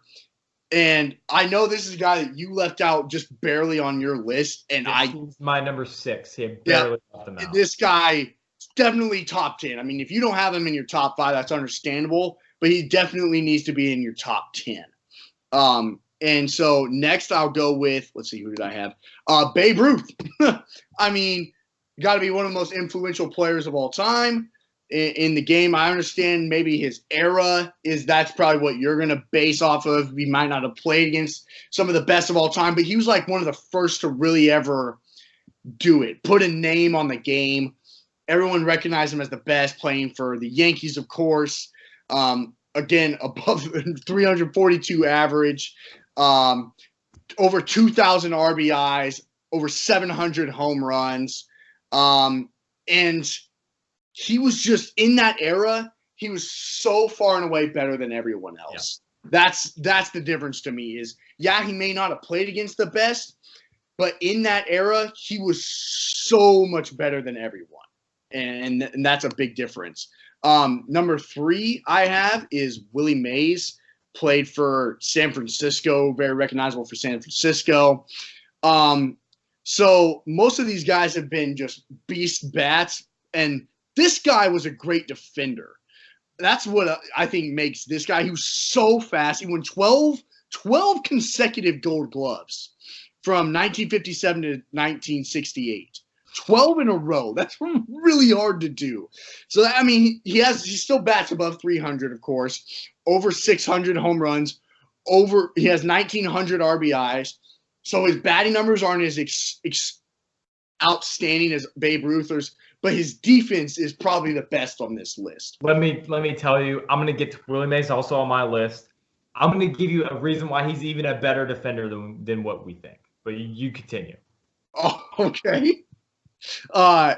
And I know this is a guy that you left out just barely on your list. And he's my number 6. He barely left him out. This guy is definitely top 10. I mean, if you don't have him in your top 5, that's understandable. But he definitely needs to be in your top 10. And so next I'll go with, let's see, who did I have? Babe Ruth. I mean, got to be one of the most influential players of all time in the game. I understand maybe his era that's probably what you're going to base off of. He might not have played against some of the best of all time, but he was like one of the first to really ever do it, put a name on the game. Everyone recognized him as the best, playing for the Yankees, of course. Again, above 342 average, over 2,000 RBIs, over 700 home runs. And he was just in that era. He was so far and away better than everyone else. Yeah. That's the difference to me is, he may not have played against the best, but in that era, he was so much better than everyone. And that's a big difference. Number 3 I have is Willie Mays, played for San Francisco, very recognizable for San Francisco. So most of these guys have been just beast bats, and this guy was a great defender. That's what I think makes this guy. He was so fast. He won 12 consecutive Gold Gloves from 1957 to 1968. 12 in a row. That's really hard to do. So, I mean, he still bats above 300, of course, over 600 home runs, he has 1,900 RBIs. So his batting numbers aren't as outstanding as Babe Ruth's, but his defense is probably the best on this list. Let me tell you, I'm going to get to Willie Mays also on my list. I'm going to give you a reason why he's even a better defender than what we think. But you continue. Oh, okay. I'm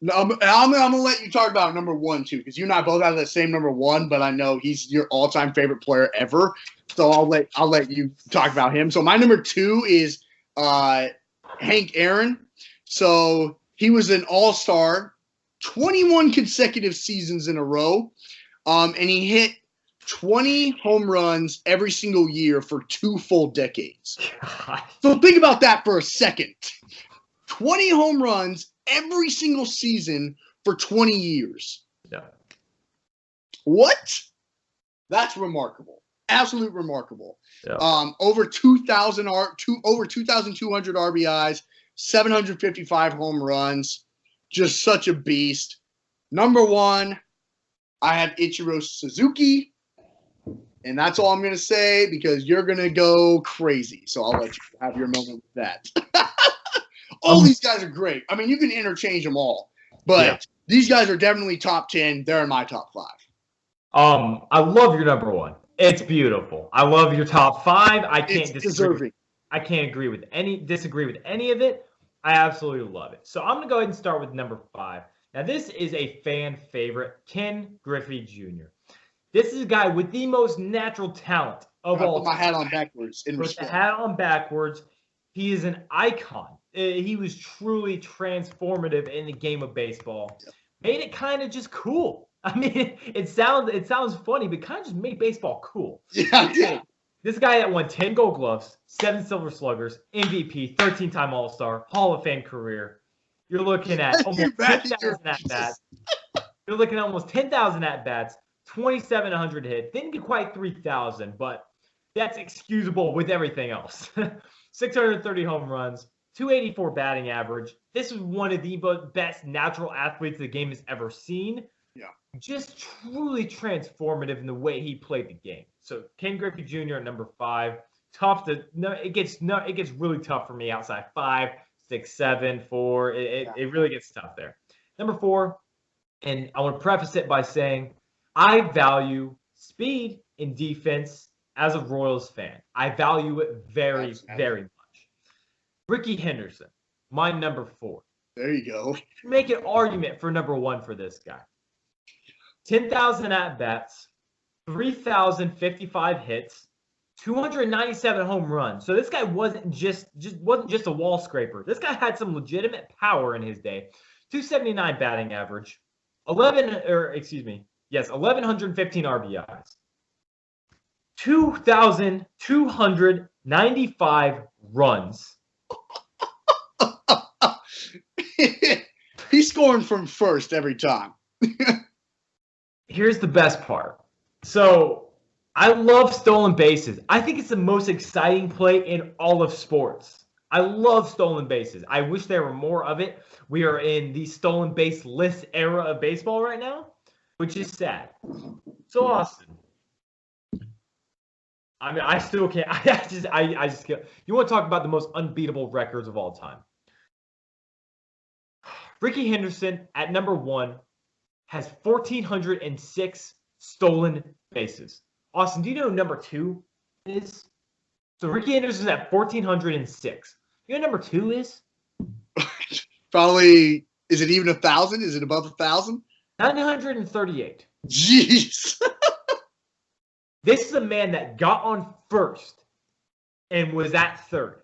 going to let you talk about number 1 too, because you and I both have the same number 1, but I know he's your all-time favorite player ever. So I'll let you talk about him. So my number 2 is Hank Aaron. So he was an all-star, 21 consecutive seasons in a row, and he hit 20 home runs every single year for 2 full decades. God. So think about that for a second. 20 home runs every single season for 20 years. Yeah. What? That's remarkable. Absolute remarkable. Yeah. Over 2,200 RBIs, 755 home runs. Just such a beast. Number 1, I have Ichiro Suzuki. And that's all I'm going to say because you're going to go crazy. So I'll let you have your moment with that. All these guys are great. I mean, you can interchange them all. But these guys are definitely top 10. They're in my top 5. I love your number 1. It's beautiful. I love your top 5. I can't disagree. Deserving. I can't disagree with any of it. I absolutely love it. So I'm going to go ahead and start with number 5. Now, this is a fan favorite, Ken Griffey Jr. This is a guy with the most natural talent of all time. Put my hat on backwards. Put the hat on backwards. He is an icon. He was truly transformative in the game of baseball. Yep. Made it kind of just cool. I mean, it sounds funny, but kind of just made baseball cool. Yeah. This guy that won 10 Gold Gloves, 7 Silver Sluggers, MVP, 13-time All-Star, Hall of Fame career. You're looking at almost 10,000 at-bats. You're looking at almost 10,000 at-bats, 2,700 hits. Didn't get quite 3,000, but that's excusable with everything else. 630 home runs, 284 batting average. This is one of the best natural athletes the game has ever seen. Yeah. Just truly transformative in the way he played the game. So Ken Griffey Jr. at number 5. It gets really tough for me outside 5, 6, 7, 4. It really gets tough there. Number 4, and I want to preface it by saying I value speed in defense as a Royals fan. I value it very, very much. Ricky Henderson, my number 4. There you go. Make an argument for number 1 for this guy. 10,000 at-bats, 3,055 hits, 297 home runs. So this guy wasn't just a wall scraper. This guy had some legitimate power in his day. 279 batting average, 1,115 RBIs, 2,295 runs. He's scoring from first every time. Here's the best part. So I love stolen bases. I think it's the most exciting play in all of sports. I love stolen bases. I wish there were more of it. We are in the stolen base list era of baseball right now, which is sad. So Austin, I mean, I still can't. I just can't. You want to talk about the most unbeatable records of all time? Ricky Henderson at number 1 has 1,406 stolen bases. Austin, do you know who number 2 is? So Ricky Henderson's at 1,406. You know what number 2 is? Probably, is it even 1,000? Is it above 1,000? 938. Jeez. This is a man that got on first and was at third.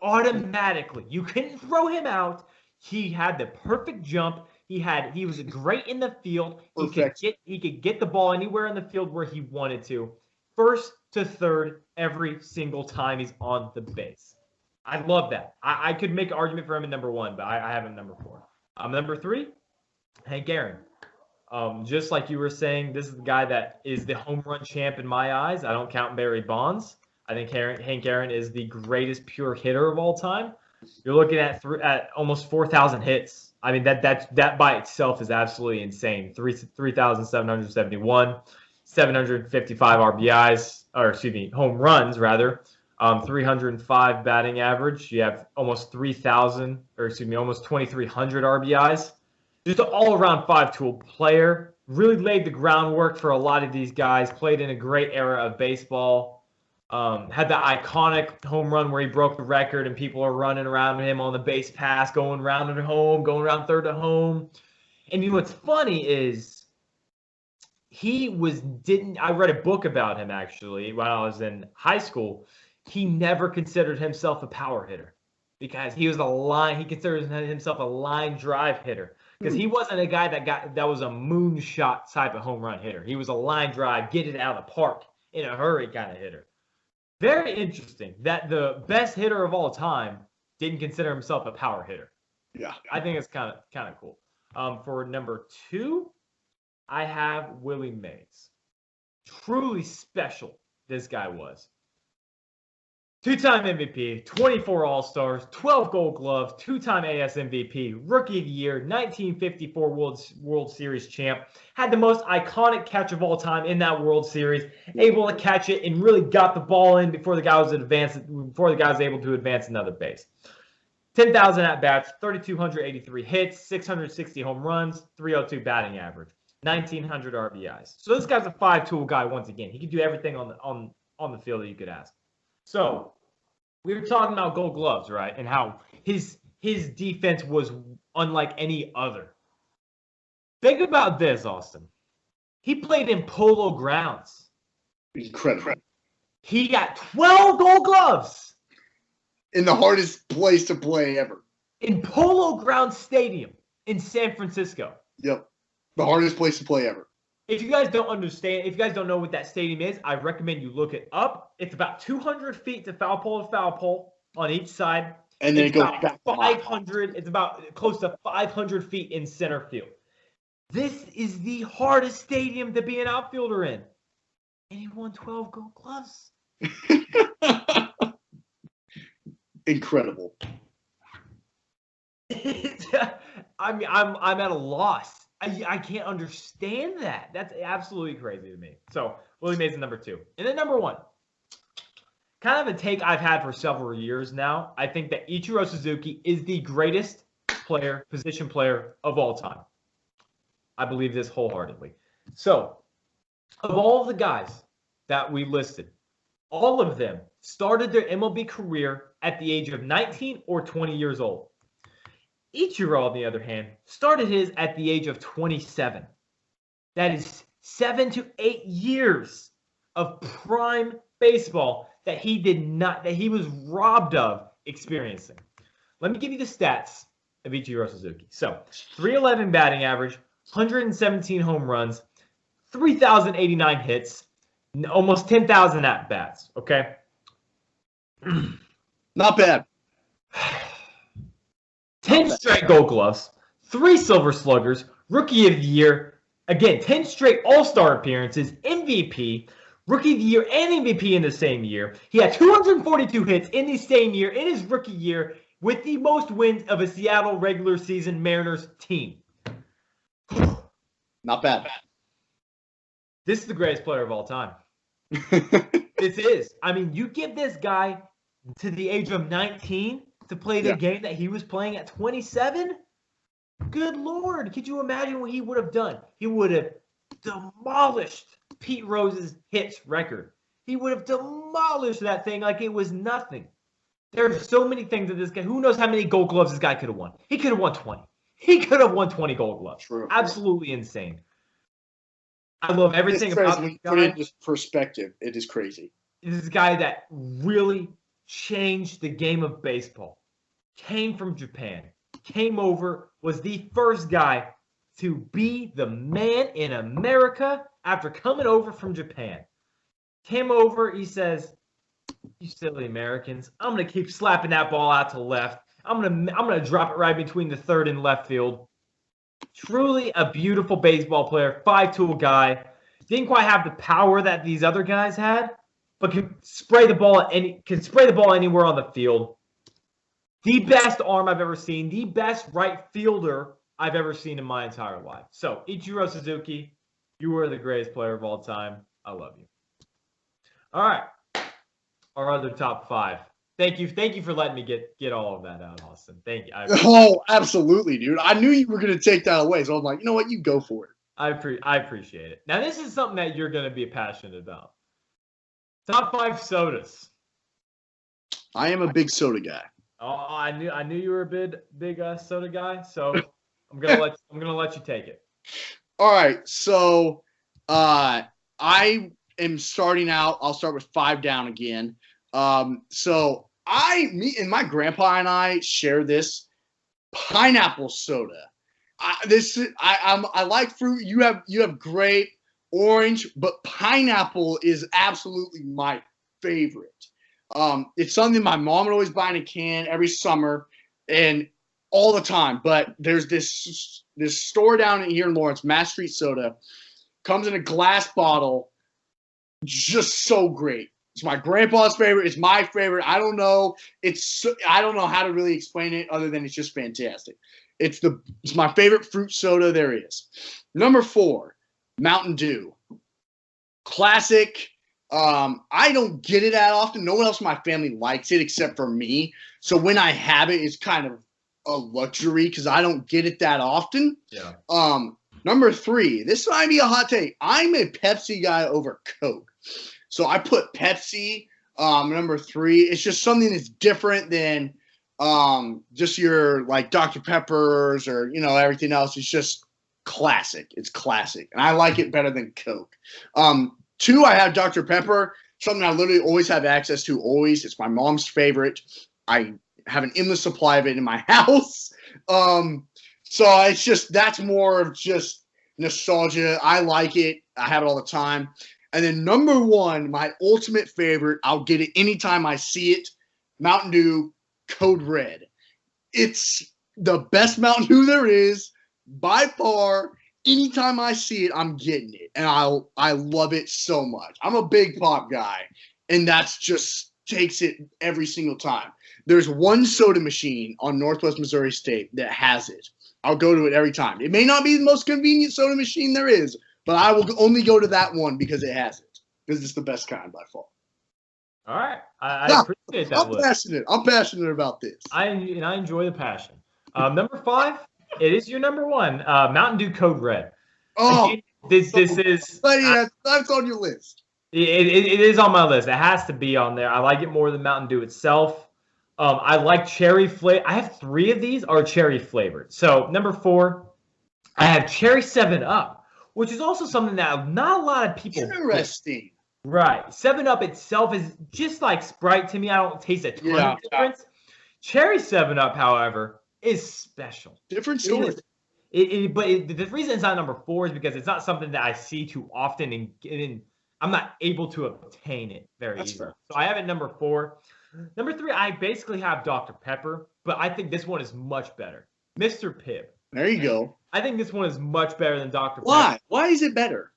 Automatically. You couldn't throw him out. He had the perfect jump. He was great in the field. He could get the ball anywhere in the field where he wanted to. First to third every single time he's on the base. I love that. I could make an argument for him at number 1, but I have him number 4. Number 3, Hank Aaron. Just like you were saying, this is the guy that is the home run champ in my eyes. I don't count Barry Bonds. I think Hank Aaron is the greatest pure hitter of all time. You're looking at almost 4,000 hits. I mean, that by itself is absolutely insane. 3,771, 755 RBIs, home runs rather. 305 batting average. You have almost 3,000, almost 2,300 RBIs. Just an all-around 5-tool player. Really laid the groundwork for a lot of these guys. Played in a great era of baseball. Had the iconic home run where he broke the record and people are running around him on the base pass, going round to home, going around third to home. And you know what's funny is I read a book about him actually when I was in high school. He never considered himself a power hitter because he considered himself a line drive hitter. Because he wasn't a guy that was a moonshot type of home run hitter. He was a line drive, get it out of the park in a hurry kind of hitter. Very interesting that the best hitter of all time didn't consider himself a power hitter. Yeah, I think it's kind of cool. For number 2, I have Willie Mays. Truly special this guy was. 2-time MVP, 24 All-Stars, 12 Gold Gloves, 2-time AS MVP, Rookie of the Year, 1954 World Series champ. Had the most iconic catch of all time in that World Series. Able to catch it and really got the ball in before the guy was able to advance another base. 10,000 at-bats, 3,283 hits, 660 home runs, 302 batting average, 1,900 RBIs. So this guy's a 5-tool guy once again. He could do everything on the field that you could ask. So we were talking about Gold Gloves, right? And how his defense was unlike any other. Think about this, Austin. He played in Polo Grounds. Incredible. He got 12 Gold Gloves. In the hardest place to play ever. In Polo Grounds Stadium in San Francisco. Yep. The hardest place to play ever. If you guys don't understand, if you guys don't know what that stadium is, I recommend you look it up. It's about 200 feet to foul pole on each side. And then it's it goes about back 500. It's about close to 500 feet in center field. This is the hardest stadium to be an outfielder in. And he won 12 Gold Gloves. Incredible. I mean, I'm at a loss. I can't understand that. That's absolutely crazy to me. So Willie Mays is number 2. And then number 1. Kind of a take I've had for several years now. I think that Ichiro Suzuki is the greatest position player of all time. I believe this wholeheartedly. So, of all the guys that we listed, all of them started their MLB career at the age of 19 or 20 years old. Ichiro, on the other hand, started his at the age of 27. That is 7 to 8 years of prime baseball that he was robbed of experiencing. Let me give you the stats of Ichiro Suzuki. So, 311 batting average, 117 home runs, 3,089 hits, almost 10,000 at-bats, okay? Not bad. 10 straight Gold Gloves, 3 Silver Sluggers, Rookie of the Year, again, 10 straight All-Star appearances, MVP, Rookie of the Year and MVP in the same year. He had 242 hits in the same year, in his rookie year, with the most wins of a Seattle regular season Mariners team. Not bad. This is the greatest player of all time. This is. I mean, you give this guy to the age of 19 to play the game that he was playing at 27? Good Lord. Could you imagine what he would have done? He would have demolished Pete Rose's hits record. He would have demolished that thing like it was nothing. There are so many things that this guy, who knows how many Gold Gloves this guy could have won. He could have won 20. He could have won 20 Gold Gloves. True. Absolutely insane. I love everything about this guy. Put it into perspective. It is crazy. This is a guy that really changed the game of baseball. Came from Japan. Came over, was the first guy to be the man in America after coming over from Japan. Came over, he says, "You silly Americans, I'm going to keep slapping that ball out to left. I'm gonna drop it right between the third and left field." Truly a beautiful baseball player, 5-tool guy. Didn't quite have the power that these other guys had, but can spray the ball anywhere on the field. The best arm I've ever seen, the best right fielder I've ever seen in my entire life. So, Ichiro Suzuki, you are the greatest player of all time. I love you. All right, our other top 5. Thank you for letting me get all of that out, Austin. Thank you. Oh, absolutely, dude. I knew you were going to take that away, so I was like, you know what? You go for it. I appreciate it. Now, this is something that you're going to be passionate about. Top 5 sodas. I am a big soda guy. Oh, I knew you were a big soda guy, so I'm gonna let you take it. All right, so I am starting out. I'll start with 5 down again. So me and my grandpa and I share this pineapple soda. I like fruit. You have grape, orange, but pineapple is absolutely my favorite. It's something my mom would always buy in a can every summer and all the time. But there's this store down here in Lawrence, Mass Street Soda, comes in a glass bottle, just so great. It's my grandpa's favorite. It's my favorite. I don't know. I don't know how to really explain it other than it's just fantastic. It's my favorite fruit soda there is. Number 4, Mountain Dew. Classic. I don't get it that often. No one else in my family likes it except for me. So when I have it, it's kind of a luxury because I don't get it that often. Yeah. Number 3, this might be a hot take. I'm a Pepsi guy over Coke. So I put Pepsi, number 3. It's just something that's different than just your like Dr. Peppers or, everything else. It's just classic. It's classic. And I like it better than Coke. 2, I have Dr. Pepper, something I literally always have access to, always. It's my mom's favorite. I have an endless supply of it in my house. So it's just, that's more of just nostalgia. I like it. I have it all the time. And then number one, my ultimate favorite, I'll get it anytime I see it, Mountain Dew Code Red. It's the best Mountain Dew there is by far. Anytime I see it, I'm getting it. And I love it so much. I'm a big pop guy, and that's just takes it every single time. There's one soda machine on Northwest Missouri State that has it. I'll go to it every time. It may not be the most convenient soda machine there is, but I will only go to that one because it has it. Because it's the best kind by far. All right. I appreciate that. I'm passionate about this. I enjoy the passion. Number 5, it is your number 1, Mountain Dew Code Red. Oh, again, this is that's on your list. It is on my list. It has to be on there. I like it more than Mountain Dew itself. I like cherry flavor. I have 3 of these are cherry flavored. So number 4, I have cherry 7-Up, which is also something that not a lot of people. Interesting. Right. 7-Up itself is just like Sprite to me. I don't taste a ton of difference. Cherry 7-Up, however, is special. Different story. But the reason it's not number 4 is because it's not something that I see too often, and I'm not able to obtain it very easily. Fair. So I have it number 4. Number 3, I basically have Dr. Pepper, but I think this one is much better. Mr. Pibb. There you go. I think this one is much better than Dr. Why? Pepper. Why is it better?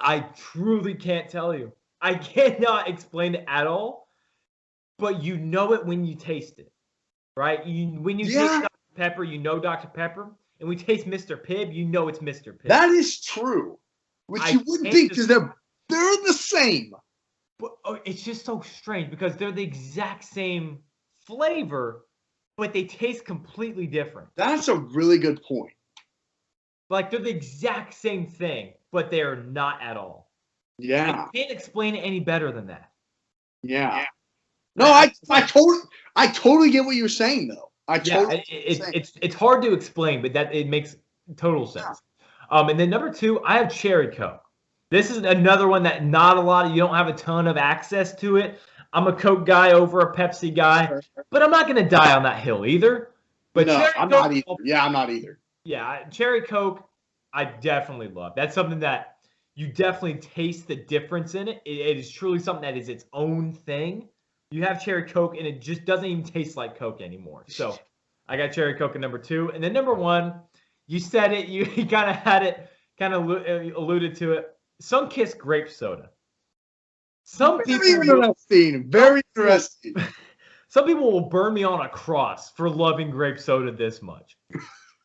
I truly can't tell you. I cannot explain it at all, but you know it when you taste it, right? When you taste Dr. Pepper, you know Dr. Pepper, and we taste Mr. Pibb, you know it's Mr. Pibb. That is true, which you wouldn't think because they're the same. But it's just so strange because they're the exact same flavor, but they taste completely different. That's a really good point. Like they're the exact same thing, but they're not at all. Yeah. I can't explain it any better than that. Yeah. No, I totally get what you're saying though. It's hard to explain, but that it makes total sense. And then number 2, I have Cherry Coke. This is another one that not a lot of you don't have a ton of access to it. I'm a Coke guy over a Pepsi guy, but I'm not going to die on that hill either. But no, I'm not either. Yeah, I'm not either. Yeah, Cherry Coke, I definitely love. That's something that you definitely taste the difference in it. It is truly something that is its own thing. You have Cherry Coke, and it just doesn't even taste like Coke anymore. So I got Cherry Coke at number 2. And then number 1, you said it. You kind of had it, kind of alluded to it. Sunkist grape soda. Very interesting. Some people will burn me on a cross for loving grape soda this much.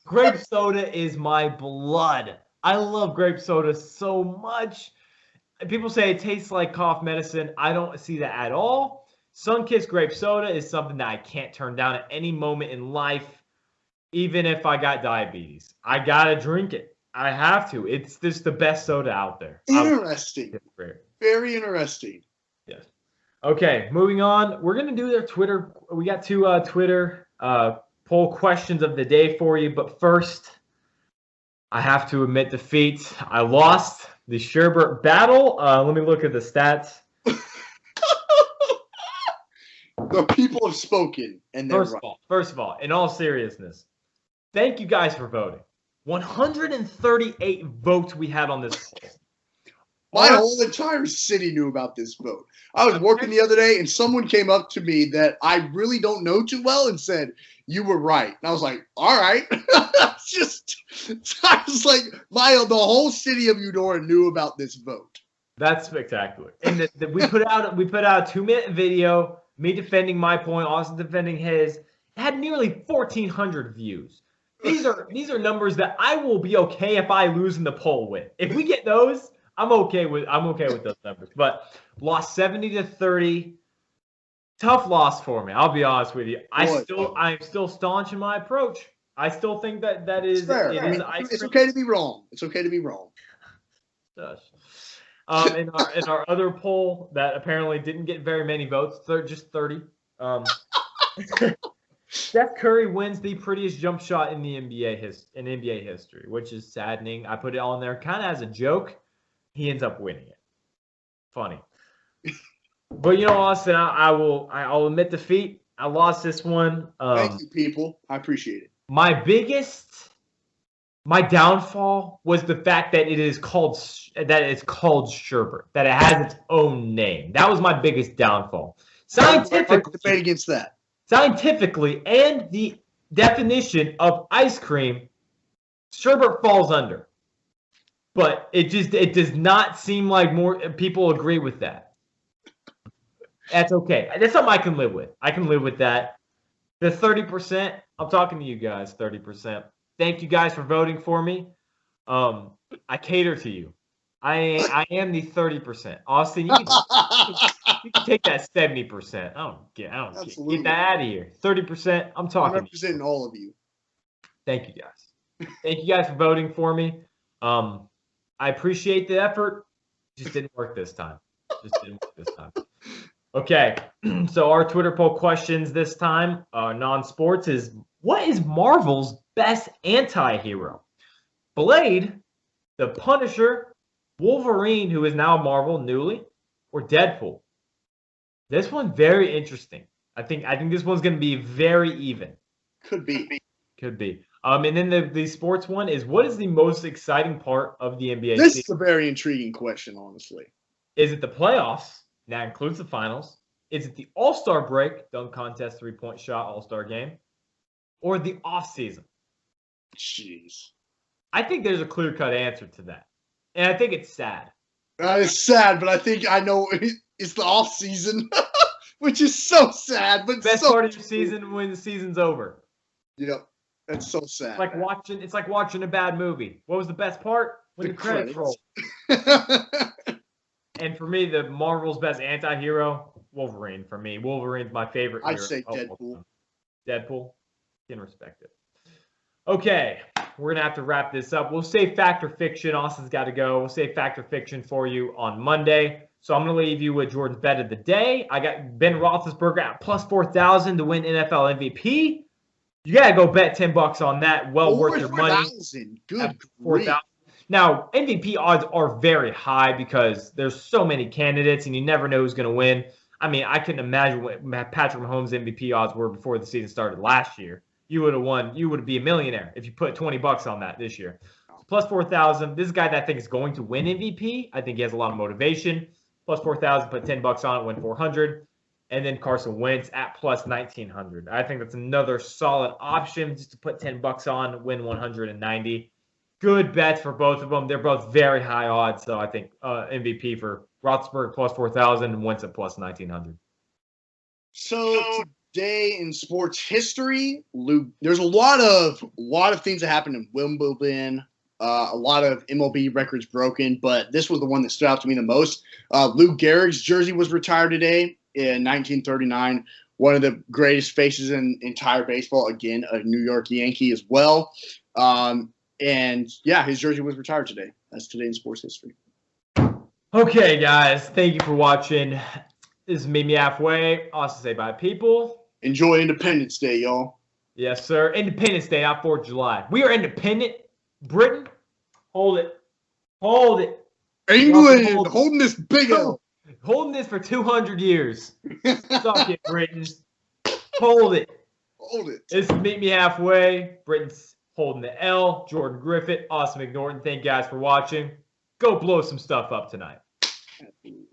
Grape soda is my blood. I love grape soda so much. People say it tastes like cough medicine. I don't see that at all. Sunkist grape soda is something that I can't turn down at any moment in life, even if I got diabetes. I gotta drink it. I have to. It's just the best soda out there. Interesting. Very interesting. Yes. Okay, moving on. We're going to do their Twitter. We got 2 Twitter poll questions of the day for you. But first, I have to admit defeat. I lost the Sherbert battle. Let me look at the stats. The people have spoken. And First of all, in all seriousness, thank you guys for voting. 138 votes we had on this poll. My whole entire city knew about this vote. I was working the other day, and someone came up to me that I really don't know too well and said, "You were right." And I was like, "All right." I was like, the whole city of Eudora knew about this vote. That's spectacular. And we put out a 2-minute video, me defending my point, Austin defending his. It had nearly 1,400 views. These are numbers that I will be okay if I lose in the poll with. If we get those, I'm okay with those numbers. But lost 70-30. Tough loss for me. I'll be honest with you. I'm still staunch in my approach. I still think that is fair. It's okay to be wrong. It's okay to be wrong. In our other poll that apparently didn't get very many votes, just 30. Steph Curry wins the prettiest jump shot in the NBA history, which is saddening. I put it on there kind of as a joke. He ends up winning it. Funny. But Austin, I'll admit defeat. I lost this one. Thank you, people. I appreciate it. My biggest My downfall was the fact that it's called sherbet, that it has its own name. That was my biggest downfall. Hard debate against that. Scientifically, and the definition of ice cream, sherbet falls under. But it does not seem like more people agree with that. That's okay. That's something I can live with. I can live with that. The 30%, I'm talking to you guys, 30%. Thank you guys for voting for me. I cater to you. I am the 30%. Austin, you can take that 70%. I don't get that out of here. 30%, I'm talking. I'm representing all of you. Thank you guys. Thank you guys for voting for me. I appreciate the effort. Just didn't work this time. Okay, so our Twitter poll questions this time, non-sports, is what is Marvel's best anti-hero? Blade, the Punisher, Wolverine, who is now Marvel newly, or Deadpool? This one's very interesting. I think this one's going to be very even. Could be. And then the sports one is, what is the most exciting part of the NBA This season? is a very intriguing question, honestly. Is it the playoffs? That includes the finals. Is it the All-Star break, dunk contest, three-point shot, All-Star game? Or the off-season? Jeez. I think there's a clear-cut answer to that. And I think it's sad. It's sad, but I think I know it's the off-season, which is so sad. But Best part of your season when the season's over. Yep. That's so sad. It's like watching a bad movie. What was the best part? When the credits roll. And for me, the Marvel's best anti-hero, Wolverine. For me, Wolverine's my favorite hero. I'd say Deadpool. Deadpool? Can respect it. Okay, we're going to have to wrap this up. We'll save Fact or Fiction. Austin's got to go. We'll save Fact or Fiction for you on Monday. So I'm going to leave you with Jordan's bet of the day. I got Ben Roethlisberger at plus 4,000 to win NFL MVP. You got to go bet $10 on that. Well worth your money. Good grief. Now, MVP odds are very high because there's so many candidates and you never know who's going to win. I mean, I couldn't imagine what Patrick Mahomes' MVP odds were before the season started last year. You would have won. You would be a millionaire if you put $20 on that this year. Plus 4,000. This is a guy that I think is going to win MVP. I think he has a lot of motivation. Plus 4,000, put $10 on it, win 400. And then Carson Wentz at plus 1,900. I think that's another solid option just to put $10 on, win 190. Good bets for both of them. They're both very high odds. So I think MVP for Roethlisberger plus 4,000 and Wentz at plus 1,900. So today in sports history, Luke, there's a lot of things that happened in Wimbledon. A lot of MLB records broken, but this was the one that stood out to me the most. Lou Gehrig's jersey was retired today in 1939. One of the greatest faces in entire baseball. Again, a New York Yankee as well. And yeah, his jersey was retired today. That's today in sports history. Okay, guys. Thank you for watching. This is Meet Me Halfway. Also say bye, people. Enjoy Independence Day, y'all. Yes, sir. Independence Day, not 4th of July. We are independent. Britain, hold it. Hold it. England, holding this big L. Holding this for 200 years. Suck it, Britain. Hold it. Hold it. This is Meet Me Halfway. Britain's holding the L. Jordan Griffith, Austin McNorton. Thank you guys for watching. Go blow some stuff up tonight. Absolutely.